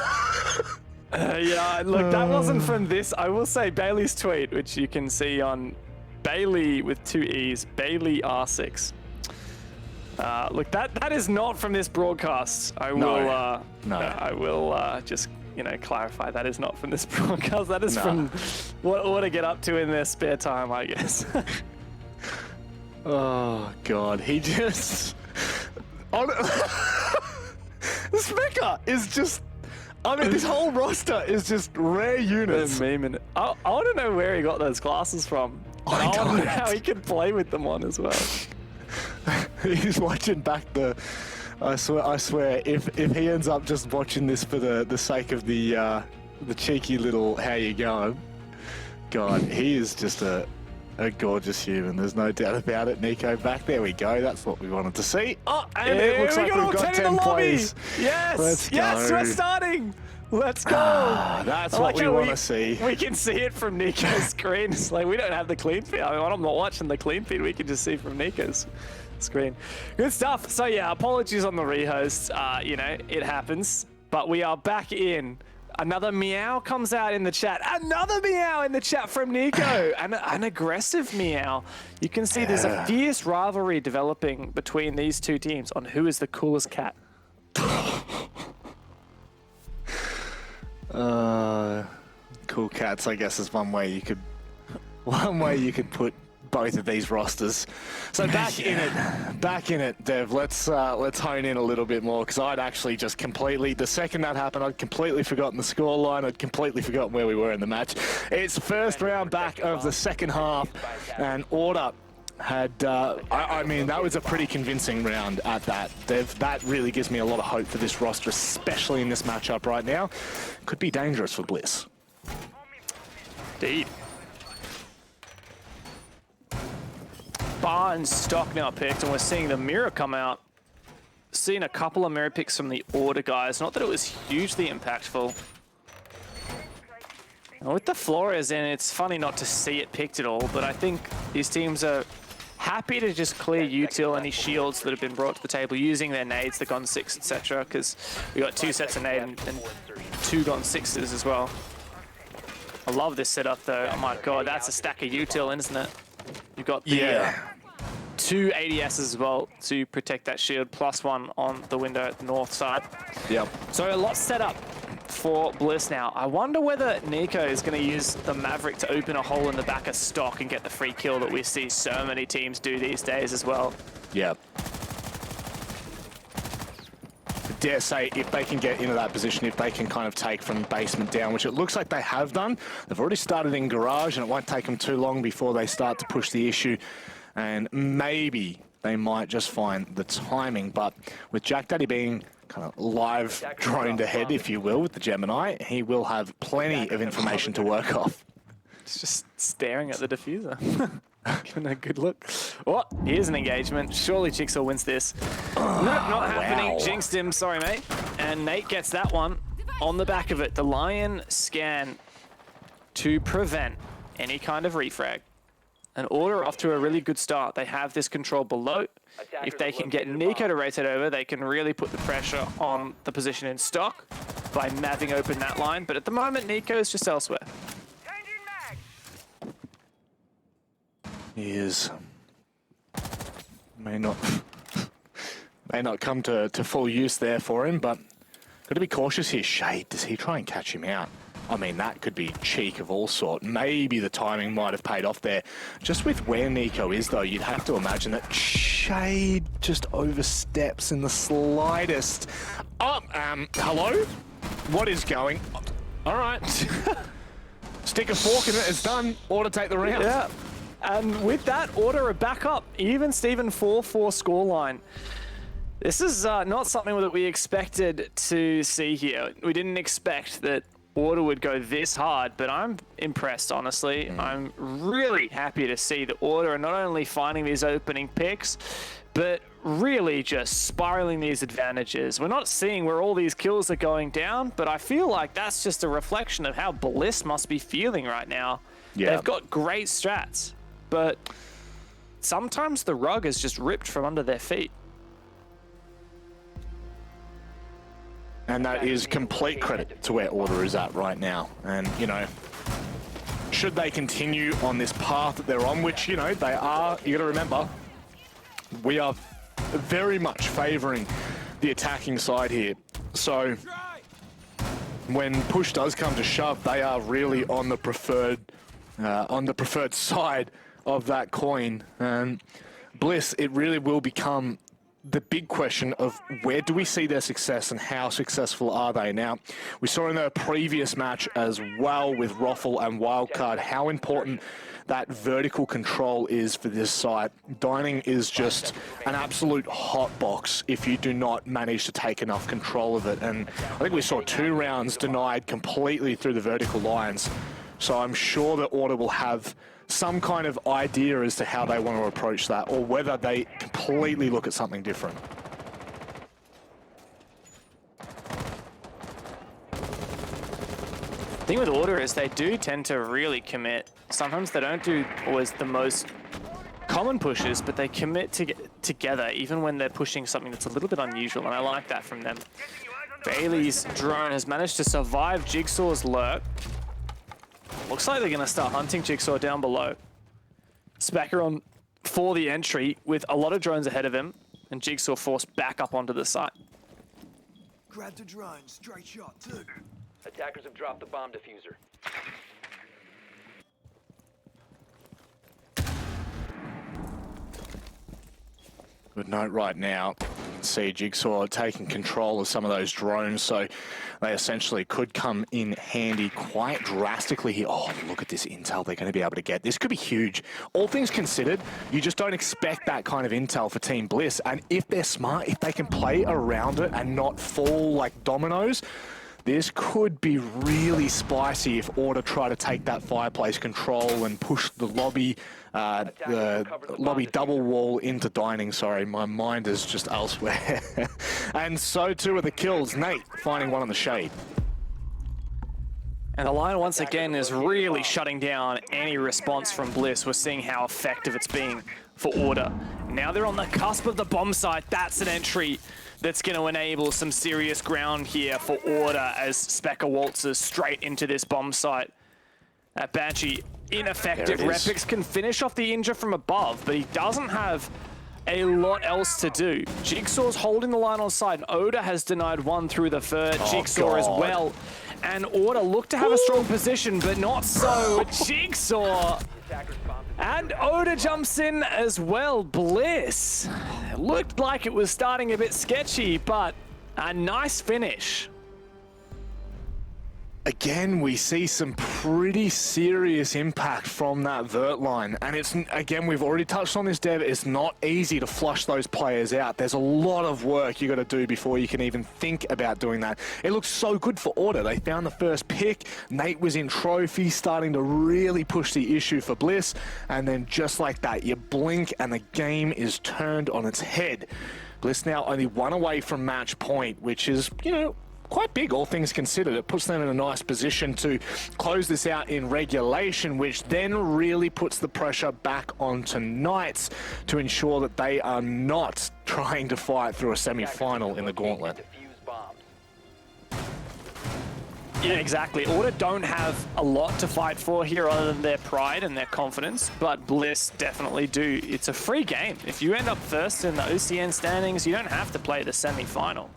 Yeah, look, that wasn't from this. I will say Bailey's tweet, which you can see on Bailey with 2 E's, Bailey R6. Look, that is not from this broadcast. I will No. I will just, you know, clarify that is not from this broadcast. That is from what to get up to in their spare time, I guess. Oh God, he just. This mecha is just. I mean, this whole roster is just rare units. I want to know where he got those glasses from. I want to know how he can play with them on as well. He's watching back the. I swear, if he ends up just watching this for the sake of the cheeky little how you going, God, he is just a gorgeous human. There's no doubt about it. Nico back, there we go. That's what we wanted to see. Oh, and it looks like we've got 10 plays. Yes, yes, we're starting. Let's go. That's what we want to see. We can see it from Nico's screen. It's like we don't have the clean feed. I mean, I'm not watching the clean feed. We can just see from Nico's screen. Good stuff. So yeah, apologies on the rehost. You know, it happens. But we are back in. Another meow comes out in the chat. Another meow in the chat from Nico. An aggressive meow. You can see there's a fierce rivalry developing between these two teams on who is the coolest cat. Cool cats, I guess, is one way you could put both of these rosters. So back in it, Dev. Let's hone in a little bit more, because I'd actually just completely, the second that happened, I'd completely forgotten the scoreline. I'd completely forgotten where we were in the match. It's first round back of the second half, and Order had, I mean, that was a pretty convincing round at that. Dev, that really gives me a lot of hope for this roster, especially in this matchup right now. Could be dangerous for Bliss. Indeed. Bar and stock now picked, and we're seeing the mirror come out. Seeing a couple of mirror picks from the Order guys. Not that it was hugely impactful. And with the Flores in, it's funny not to see it picked at all, but I think these teams are happy to just clear util any shields that have been brought to the table using their nades, the Gon 6, etc. Because we got 2 sets of nade and 2 Gon 6s as well. I love this setup though. Oh my god, that's a stack of util, isn't it? You've got the 2 ADSs as well to protect that shield, +1 on the window at the north side. Yep. So a lot set up for Bliss now. I wonder whether Nico is going to use the Maverick to open a hole in the back of stock and get the free kill that we see so many teams do these days as well. Yep. Dare say, if they can get into that position, if they can kind of take from basement down, which it looks like they have done. They've already started in garage, and it won't take them too long before they start to push the issue. And maybe they might just find the timing. But with Jack Daddy being kind of live droned ahead, if you will, with the Gemini, he will have plenty of information to work off. It's just staring at the diffuser. Giving a good look. Oh, here's an engagement. Surely Jigsaw wins this. Not happening. Jinxed him. Sorry, mate. And Nate gets that one on the back of it. The Lion scan to prevent any kind of refrag. An Order off to a really good start. They have this control below. If they can get Nico to rotate over, they can really put the pressure on the position in stock by maving open that line. But at the moment, Nico is just elsewhere. He is. May not come to full use there for him, but got to be cautious here. Shade, does he try and catch him out? I mean, that could be cheek of all sort. Maybe the timing might have paid off there. Just with where Nico is, though, you'd have to imagine that Shade just oversteps in the slightest. Oh, hello? What is going? All right. Stick a fork in it, it's done. Order take the round. Yeah. And with that, Order are back up. Even Steven 4-4 scoreline. This is not something that we expected to see here. We didn't expect that Order would go this hard, but I'm impressed, honestly. I'm really happy to see the Order are not only finding these opening picks, but really just spiraling these advantages. We're not seeing where all these kills are going down, but I feel like that's just a reflection of how Bliss must be feeling right now. Yeah. They've got great strats, but sometimes the rug is just ripped from under their feet. And that is complete credit to where Order is at right now. And, you know, should they continue on this path that they're on, which, you know, they are, you got to remember, we are very much favoring the attacking side here. So when push does come to shove, they are really on the preferred side of that coin. And Bliss, it really will become the big question of where do we see their success and how successful are they? Now, we saw in the previous match as well with Roffle and Wildcard how important that vertical control is for this site. Dining is just an absolute hot box if you do not manage to take enough control of it. And I think we saw 2 rounds denied completely through the vertical lines. So I'm sure that Order will have some kind of idea as to how they want to approach that, or whether they completely look at something different. The thing with Order is they do tend to really commit. Sometimes they don't do always the most common pushes, but they commit together even when they're pushing something that's a little bit unusual, and I like that from them. Bailey's drone has managed to survive Jigsaw's lurk. Looks like they're going to start hunting Jigsaw down below. Spacker on for the entry with a lot of drones ahead of him, and Jigsaw forced back up onto the site. Grab the drone, straight shot too. Attackers have dropped the bomb diffuser. Good note right now. See Jigsaw taking control of some of those drones, so they essentially could come in handy quite drastically here. Oh, look at this intel they're going to be able to get. This could be huge. All things considered, you just don't expect that kind of intel for Team Bliss, and if they're smart, if they can play around it and not fall like dominoes, this could be really spicy if Order try to take that fireplace control and push the lobby double wall into Dining. Sorry, my mind is just elsewhere. And so too are the kills. Nate finding one on the shade. And the line once again is really shutting down any response from Bliss. We're seeing how effective it's being for Order. Now they're on the cusp of the bomb site. That's an entry that's going to enable some serious ground here for Order as Specker waltzes straight into this bomb site. Banshee ineffective. Repix can finish off the injure from above, but he doesn't have a lot else to do. Jigsaw's holding the line on side. Oda has denied one through the third. Jigsaw as well. And Order look to have a strong position, but not so. Jigsaw. And Oda jumps in as well. Bliss. It looked like it was starting a bit sketchy, but a nice finish. Again, we see some pretty serious impact from that vert line. And it's, again, we've already touched on this, Dev, it's not easy to flush those players out. There's a lot of work you got to do before you can even think about doing that. It looks so good for Order. They found the first pick. Nate was in trophy, starting to really push the issue for Bliss. And then just like that, you blink and the game is turned on its head. Bliss now only one away from match point, which is, you know, quite big, all things considered. It puts them in a nice position to close this out in regulation, which then really puts the pressure back onto Knights to ensure that they are not trying to fight through a semi-final in the gauntlet. Yeah, exactly. Order don't have a lot to fight for here other than their pride and their confidence, but Bliss definitely do. It's a free game. If you end up first in the OCN standings, you don't have to play the semi-final.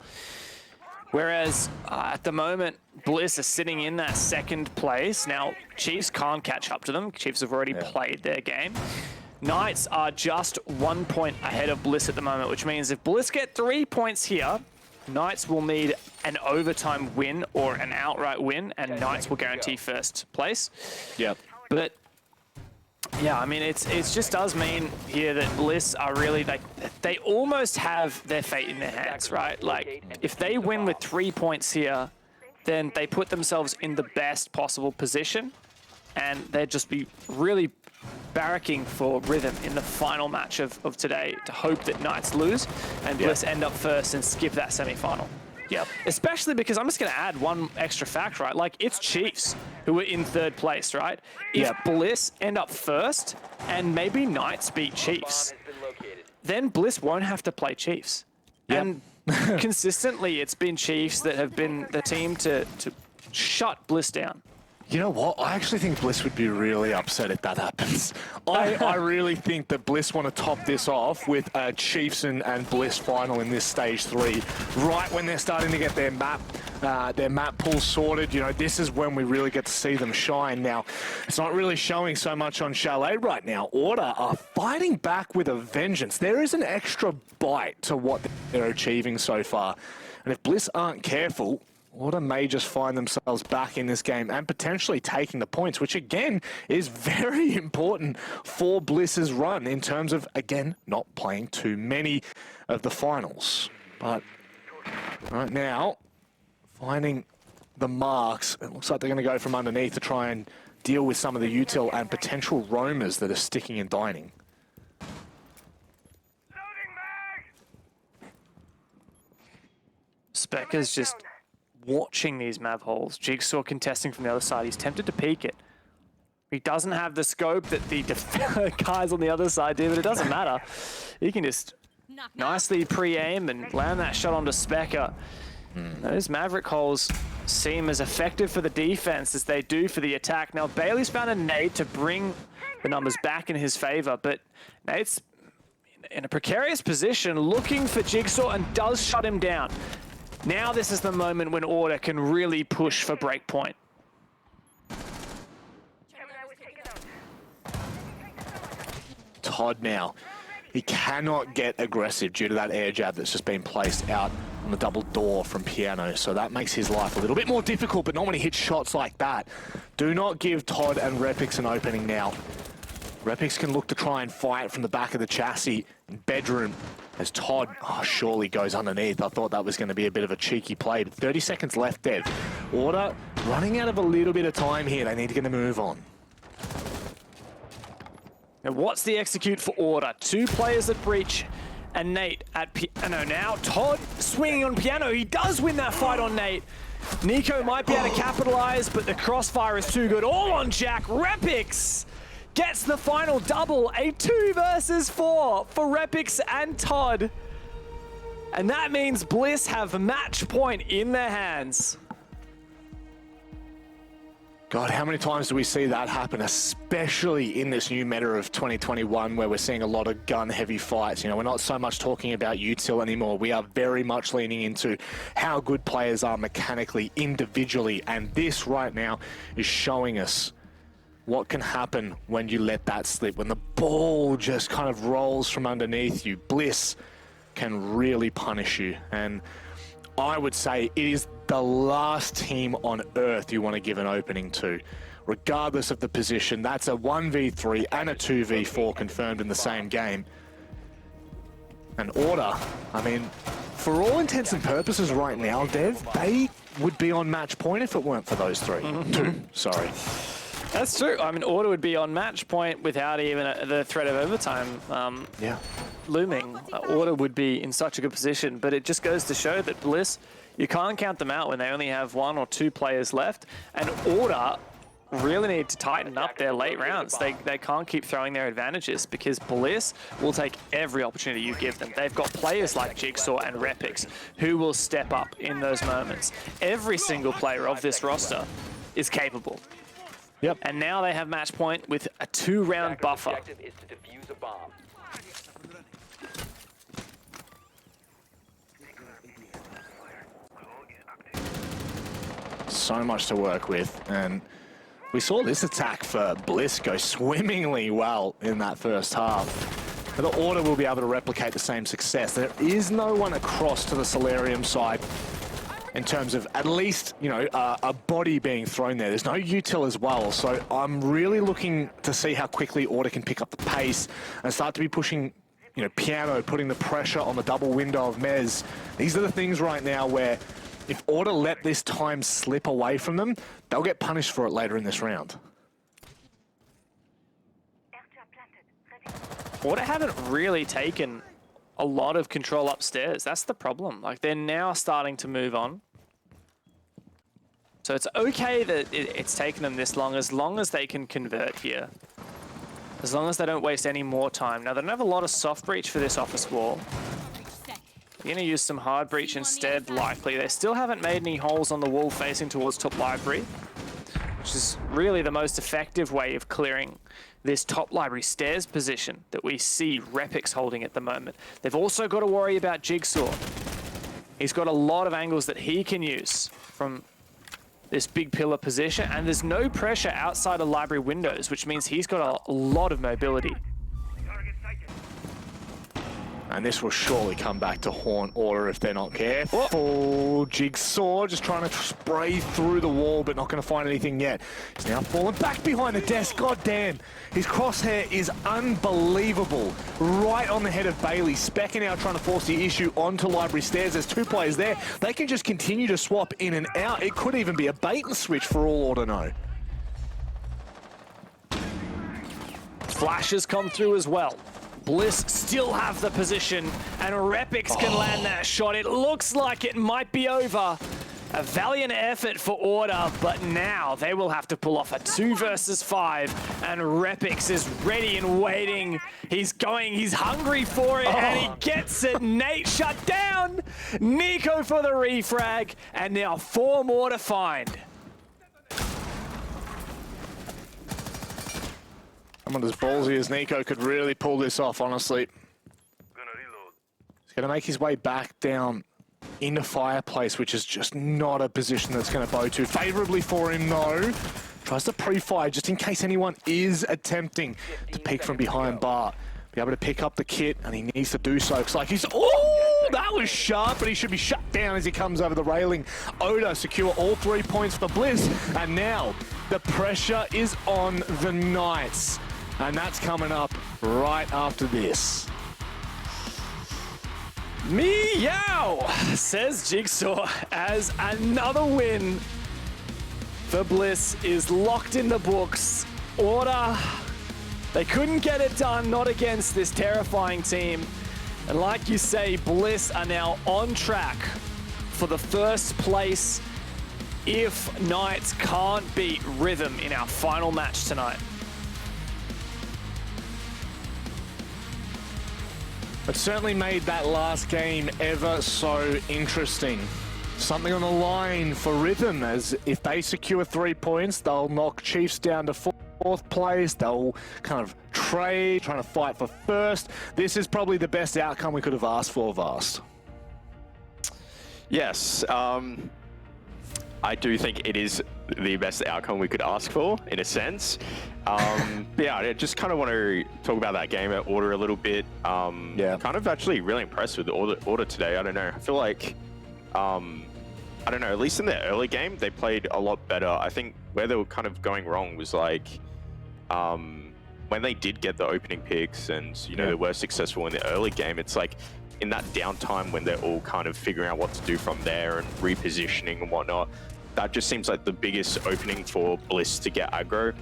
Whereas at the moment, Bliss is sitting in that second place. Now, Chiefs can't catch up to them. Chiefs have already played their game. Knights are just 1 point ahead of Bliss at the moment, which means if Bliss get 3 points here, Knights will need an overtime win or an outright win, and Knights will guarantee first place. Yep. But Yeah, I mean, it just does mean here that Bliss are really, like, they almost have their fate in their hands, right? Like, if they win with 3 points here, then they put themselves in the best possible position, and they'd just be really barracking for rhythm in the final match of today to hope that Knights lose and Bliss end up first and skip that semi-final. Yeah, especially because I'm just going to add one extra fact, right? Like, it's Chiefs who are in 3rd place, right? If Bliss end up first and maybe Knights beat Chiefs, then Bliss won't have to play Chiefs. And consistently, it's been Chiefs that have been the team to shut Bliss down. You know what? I actually think Bliss would be really upset if that happens. I really think that Bliss want to top this off with a Chiefs and Bliss final in this stage 3, right when they're starting to get their map pool sorted. You know, this is when we really get to see them shine. Now, it's not really showing so much on Chalet right now. Order are fighting back with a vengeance. There is an extra bite to what they're achieving so far. And if Bliss aren't careful, Order may just find themselves back in this game and potentially taking the points, which again is very important for Bliss's run in terms of, again, not playing too many of the finals. But right now, finding the marks, it looks like they're going to go from underneath to try and deal with some of the util and potential roamers that are sticking and dining. Specker's just watching these mav holes. Jigsaw contesting from the other side. He's tempted to peek it. He doesn't have the scope that the guys on the other side do, but it doesn't matter. He can just nicely pre-aim and land that shot onto Specker. Those Maverick holes seem as effective for the defense as they do for the attack. Now, Bailey's found a nade to bring the numbers back in his favor, but Nate's in a precarious position looking for Jigsaw and does shut him down. Now this is the moment when Order can really push for breakpoint. Todd now. He cannot get aggressive due to that air jab that's just been placed out on the double door from Piano. So that makes his life a little bit more difficult, but not when he hits shots like that. Do not give Todd and Repix an opening now. Repix can look to try and fight from the back of the chassis in bedroom as Todd surely goes underneath. I thought that was going to be a bit of a cheeky play, but 30 seconds left, Dev. Order running out of a little bit of time here. They need to get a move on. Now what's the execute for Order? 2 players at breach and Nate at Piano. Now Todd swinging on Piano. He does win that fight on Nate. Nico might be able to capitalize, but the crossfire is too good. All on Jack. Repix gets the final double, a 2 versus 4 for Repix and Todd. And that means Bliss have match point in their hands. God, how many times do we see that happen, especially in this new meta of 2021 where we're seeing a lot of gun-heavy fights. You know, we're not so much talking about util anymore. We are very much leaning into how good players are mechanically, individually, and this right now is showing us what can happen when you let that slip. When the ball just kind of rolls from underneath you, Bliss can really punish you. And I would say it is the last team on earth you want to give an opening to. Regardless of the position, that's a 1v3 and a 2v4 confirmed in the same game. And Order, I mean, for all intents and purposes right now, Dev, they would be on match point if it weren't for those 3. 2, sorry. That's true. I mean, Order would be on match point without even the threat of overtime looming. Order would be in such a good position, but it just goes to show that Bliss, you can't count them out when they only have 1 or 2 players left, and Order really need to tighten up their late rounds. They can't keep throwing their advantages because Bliss will take every opportunity you give them. They've got players like Jigsaw and Repix who will step up in those moments. Every single player of this roster is capable. Yep. And now they have match point with a 2-round buffer. Objective is to defuse a bomb. So much to work with, and we saw this attack for Bliss go swimmingly well in that first half. But the Order will be able to replicate the same success. There is no one across to the Solarium side. in terms of at least, you know, a body being thrown there. There's no util as well, so I'm really looking to see how quickly Order can pick up the pace and start to be pushing, you know, Piano, putting the pressure on the double window of Mez. These are the things right now where if Order let this time slip away from them, they'll get punished for it later in this round. Order haven't really taken a lot of control upstairs. That's the problem. Like, they're now starting to move on. So it's okay that it's taken them this long as they can convert here. As long as they don't waste any more time. Now, they don't have a lot of soft breach for this office wall. They're going to use some hard breach instead, likely. They still haven't made any holes on the wall facing towards top library, which is really the most effective way of clearing this top library stairs position that we see Repix holding at the moment. They've also got to worry about Jigsaw. He's got a lot of angles that he can use from this big pillar position, and there's no pressure outside of library windows, which means he's got a lot of mobility. And this will surely come back to haunt Order if they're not careful. Jigsaw just trying to spray through the wall, but not going to find anything yet. He's now falling back behind the desk. God damn. His crosshair is unbelievable. Right on the head of Bailey. Specker now trying to force the issue onto library stairs. There's two players there. They can just continue to swap in and out. It could even be a bait and switch for all Order know. Flashes come through as well. Bliss still have the position, and Repix can land that shot. It looks like it might be over. A valiant effort for Order, but now they will have to pull off a 2 versus 5, and Repix is ready and waiting. He's hungry for it, and he gets it. Nate shut down. Nico for the refrag, and now 4 more to find. Someone as ballsy as Nico could really pull this off, honestly. He's going to make his way back down into Fireplace, which is just not a position that's going to bow too favorably for him, though. Tries to pre-fire just in case anyone is attempting to peek from behind Bart. Be able to pick up the kit, and he needs to do so. Looks like he's... Oh, that was sharp, but he should be shut down as he comes over the railing. Oda secure all 3 points for Bliss, and now the pressure is on the Knights. And that's coming up right after this. Meow, says Jigsaw, as another win for Bliss is locked in the books. Order, they couldn't get it done, not against this terrifying team. And like you say, Bliss are now on track for the first place if Knights can't beat Rhythm in our final match tonight. It certainly made that last game ever so interesting. Something on the line for Rhythm, as if they secure 3 points, they'll knock Chiefs down to 4th place. They'll kind of trade, trying to fight for first. This is probably the best outcome we could have asked for, Vast. Yes, I do think it is the best outcome we could ask for, in a sense. Yeah, I just kind of want to talk about that game at Order a little bit. Kind of actually really impressed with Order today. I don't know. I feel like, I don't know, at least in their early game, they played a lot better. I think where they were kind of going wrong was like, when they did get the opening picks and, you know, they were successful in the early game, it's like in that downtime when they're all kind of figuring out what to do from there and repositioning and whatnot, that just seems like the biggest opening for Bliss to get aggro.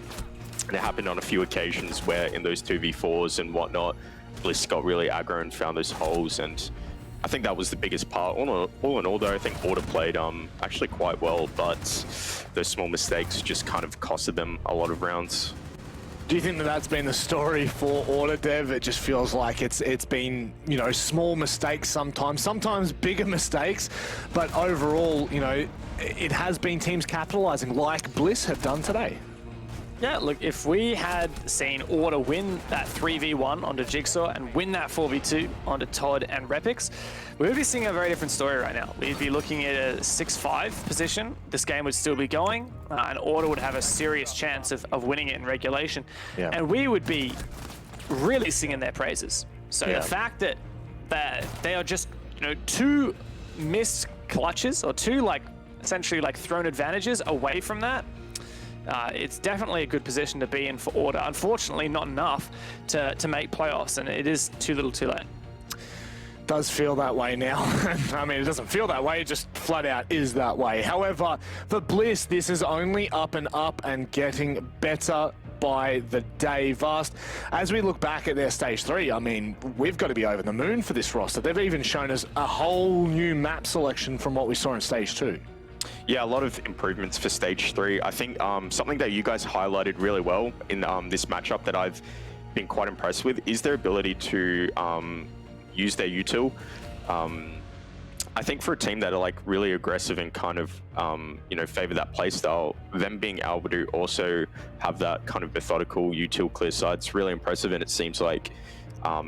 And it happened on a few occasions where in those 2v4s and whatnot, Bliss got really aggro and found those holes. And I think that was the biggest part. All in all, though, I think Order played actually quite well, but those small mistakes just kind of costed them a lot of rounds. Do you think that that's been the story for Order, Dev? It just feels like it's been, you know, small mistakes sometimes bigger mistakes, but overall, you know, it has been teams capitalizing like Bliss have done today. Yeah, look, if we had seen Order win that 3v1 onto Jigsaw and win that 4v2 onto Todd and Repix, we would be seeing a very different story right now. We'd be looking at a 6-5 position. This game would still be going, and Order would have a serious chance of winning it in regulation. Yeah. And we would be really singing their praises. So the fact that they are just, you know, 2 missed clutches or 2 like essentially like thrown advantages away from that, it's definitely a good position to be in for Order. Unfortunately, not enough to make playoffs, and it is too little too late. Does feel that way now. I mean, it doesn't feel that way, it just flat out is that way. However, for Bliss, this is only up and getting better by the day. Vast, as we look back at their stage 3, I mean, we've got to be over the moon for this roster. They've even shown us a whole new map selection from what we saw in stage 2. Yeah, a lot of improvements for stage 3. I think something that you guys highlighted really well in this matchup that I've been quite impressed with is their ability to use their util. I think for a team that are like really aggressive and kind of favor that playstyle, them being able to also have that kind of methodical util clear side, it's really impressive, and it seems like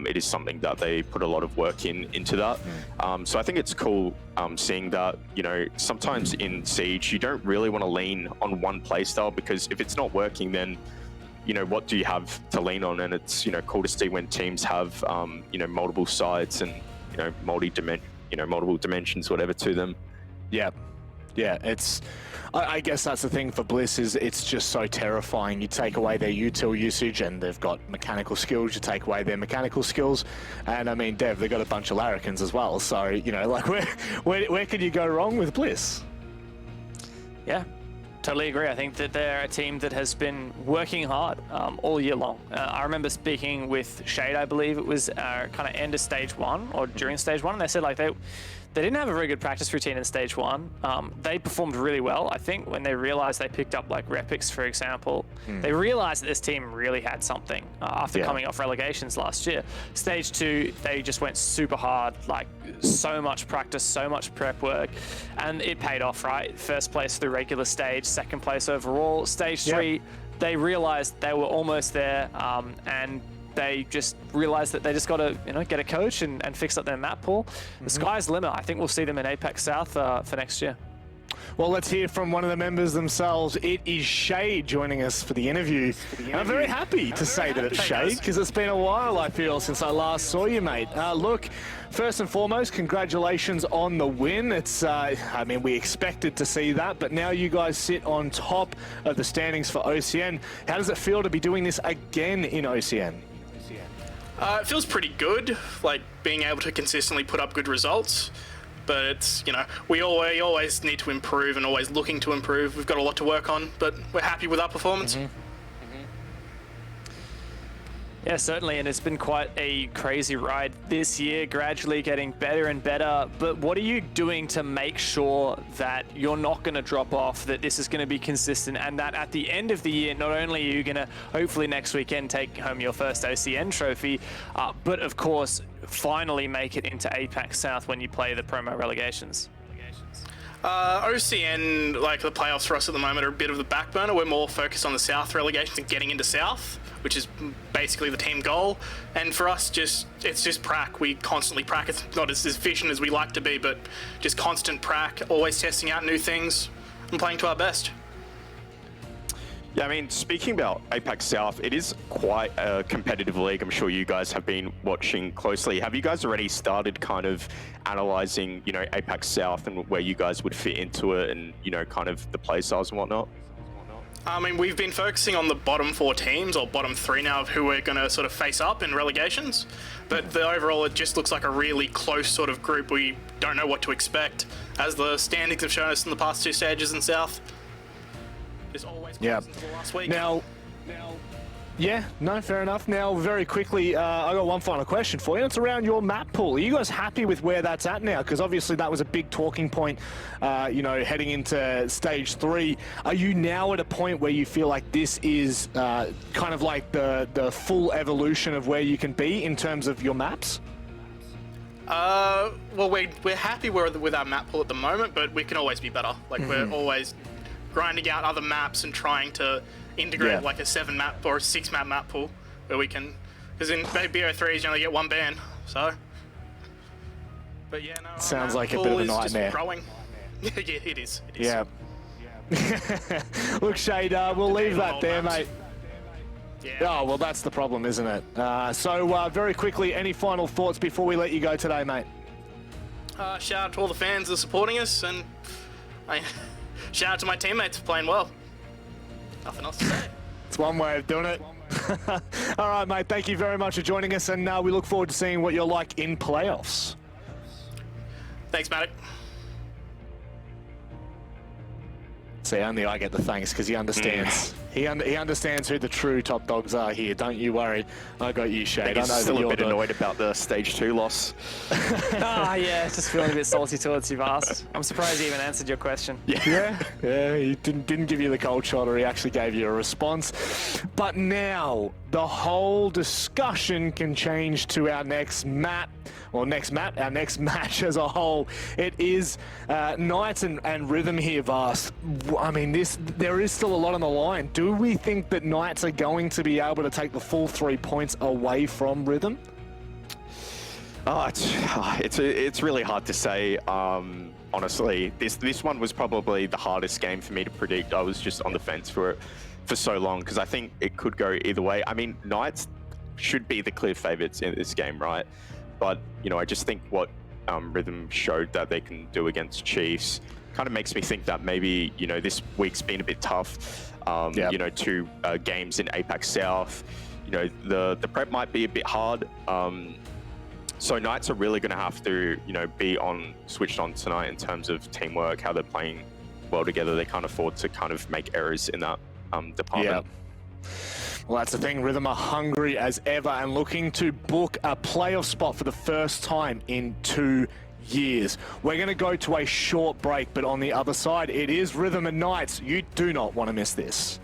it is something that they put a lot of work into that. So I think it's cool seeing that, sometimes in Siege, you don't really want to lean on one playstyle, because if it's not working, then, what do you have to lean on? And it's, cool to see when teams have, multiple sides and, multiple dimensions, whatever, to them. Yeah. Yeah, I guess that's the thing for Bliss, is it's just so terrifying. You take away their util usage, and they've got mechanical skills. You take away their mechanical skills, and I mean, Dev, they've got a bunch of larrikins as well. So, like where could you go wrong with Bliss? Yeah. Totally agree. I think that they're a team that has been working hard all year long. I remember speaking with Shade, I believe it was kind of end of stage 1 or during stage 1, and they said like they didn't have a very good practice routine in stage 1. They performed really well, I think, when they realized they picked up like Repix, for example. They realized that this team really had something after coming off relegations last year. Stage 2, they just went super hard, like so much practice, so much prep work, and it paid off, right? First place through regular stage, second place overall. Stage 3, they realized they were almost there, and they just realized that they just got to, get a coach and fix up their map pool. The sky's the limit. I think we'll see them in Apex South for next year. Well, let's hear from one of the members themselves. It is Shade joining us for the interview. And I'm very happy to say that it's Shade, because it's been a while, I feel, since I last saw you, mate. Look, first and foremost, congratulations on the win. It's, I mean, we expected to see that, but now you guys sit on top of the standings for OCN. How does it feel to be doing this again in OCN? It feels pretty good, like being able to consistently put up good results. But it's, we always need to improve and always looking to improve. We've got a lot to work on, but we're happy with our performance. Yeah, certainly, and it's been quite a crazy ride this year, gradually getting better and better. But what are you doing to make sure that you're not going to drop off, that this is going to be consistent, and that at the end of the year, not only are you going to hopefully next weekend take home your first OCN trophy, but of course, finally make it into Apex South when you play the promo relegations? OCN, like the playoffs for us at the moment, are a bit of the back burner. We're more focused on the South relegations and getting into South, which is basically the team goal. And for us, it's just prac. We constantly prac. It's not as efficient as we like to be, but just constant prac, always testing out new things and playing to our best. Yeah, I mean, speaking about Apex South, it is quite a competitive league. I'm sure you guys have been watching closely. Have you guys already started kind of analyzing, Apex South and where you guys would fit into it, and, kind of the play styles and whatnot? I mean, we've been focusing on the bottom 4 teams, or bottom 3 now, of who we're going to sort of face up in relegations. But overall, it just looks like a really close sort of group. We don't know what to expect, as the standings have shown us in the past 2 stages in South. It's always close until last week. Yeah, no, fair enough. Now, very quickly, I got one final question for you. It's around your map pool. Are you guys happy with where that's at now? Because obviously that was a big talking point, heading into stage 3. Are you now at a point where you feel like this is kind of like the full evolution of where you can be in terms of your maps? Well, we're happy with our map pool at the moment, but we can always be better. Like, we're always grinding out other maps and trying to integrate like a 7-map or a 6-map pool where we can, because in BO3s you only get 1 ban, so. But yeah, no. Sounds like a bit of a nightmare. Growing. Yeah, it is. Yeah. Look, Shade, we'll leave that there, mate. Yeah. Oh, well, that's the problem, isn't it? So very quickly, any final thoughts before we let you go today, mate? Shout out to all the fans that are supporting us, and shout out to my teammates for playing well. Nothing else to say. It's one way of doing it. All right, mate. Thank you very much for joining us, and we look forward to seeing what you're like in playoffs. Thanks, Matic. See, only I get the thanks because he understands. He understands who the true top dogs are here. Don't you worry. I got you, Shade. He's still a bit annoyed about the stage 2 loss. Yeah, just feeling a bit salty towards you, Vast. I'm surprised he even answered your question. Yeah, he didn't give you the cold shoulder. He actually gave you a response. But now the whole discussion can change to our next map, our next match as a whole. It is Knights and Rhythm here, Vast. I mean, there is still a lot on the line. Do we think that Knights are going to be able to take the full 3 points away from Rhythm? Oh, it's really hard to say. Honestly, this one was probably the hardest game for me to predict. I was just on the fence for so long because I think it could go either way. I mean, Knights should be the clear favorites in this game, right? But I just think what Rhythm showed that they can do against Chiefs kind of makes me think that maybe this week's been a bit tough. Yep. 2 games in APAC South. The prep might be a bit hard. So Knights are really going to have to, be switched on tonight in terms of teamwork, how they're playing well together. They can't afford to kind of make errors in that department. Yeah. Well, that's the thing. Rhythm are hungry as ever and looking to book a playoff spot for the first time in 2 years. We're going to go to a short break, but on the other side, it is Rhythm and Knights. You do not want to miss this.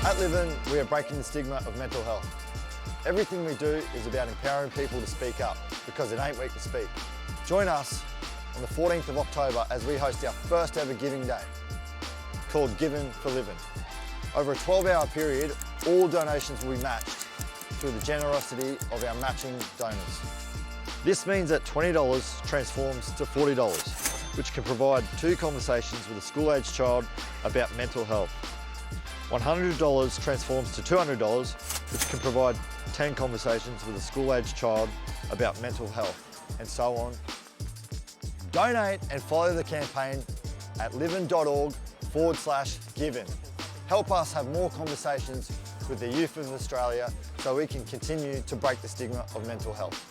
At Livin, we are breaking the stigma of mental health. Everything we do is about empowering people to speak up, because it ain't weak to speak. Join us on the 14th of October as we host our first ever Giving Day, called Giving for Livin. Over a 12-hour period, all donations will be matched through the generosity of our matching donors. This means that $20 transforms to $40, which can provide 2 conversations with a school-aged child about mental health. $100 transforms to $200, which can provide 10 conversations with a school-aged child about mental health, and so on. Donate and follow the campaign at livin.org/givin. Help us have more conversations with the youth of Australia so we can continue to break the stigma of mental health.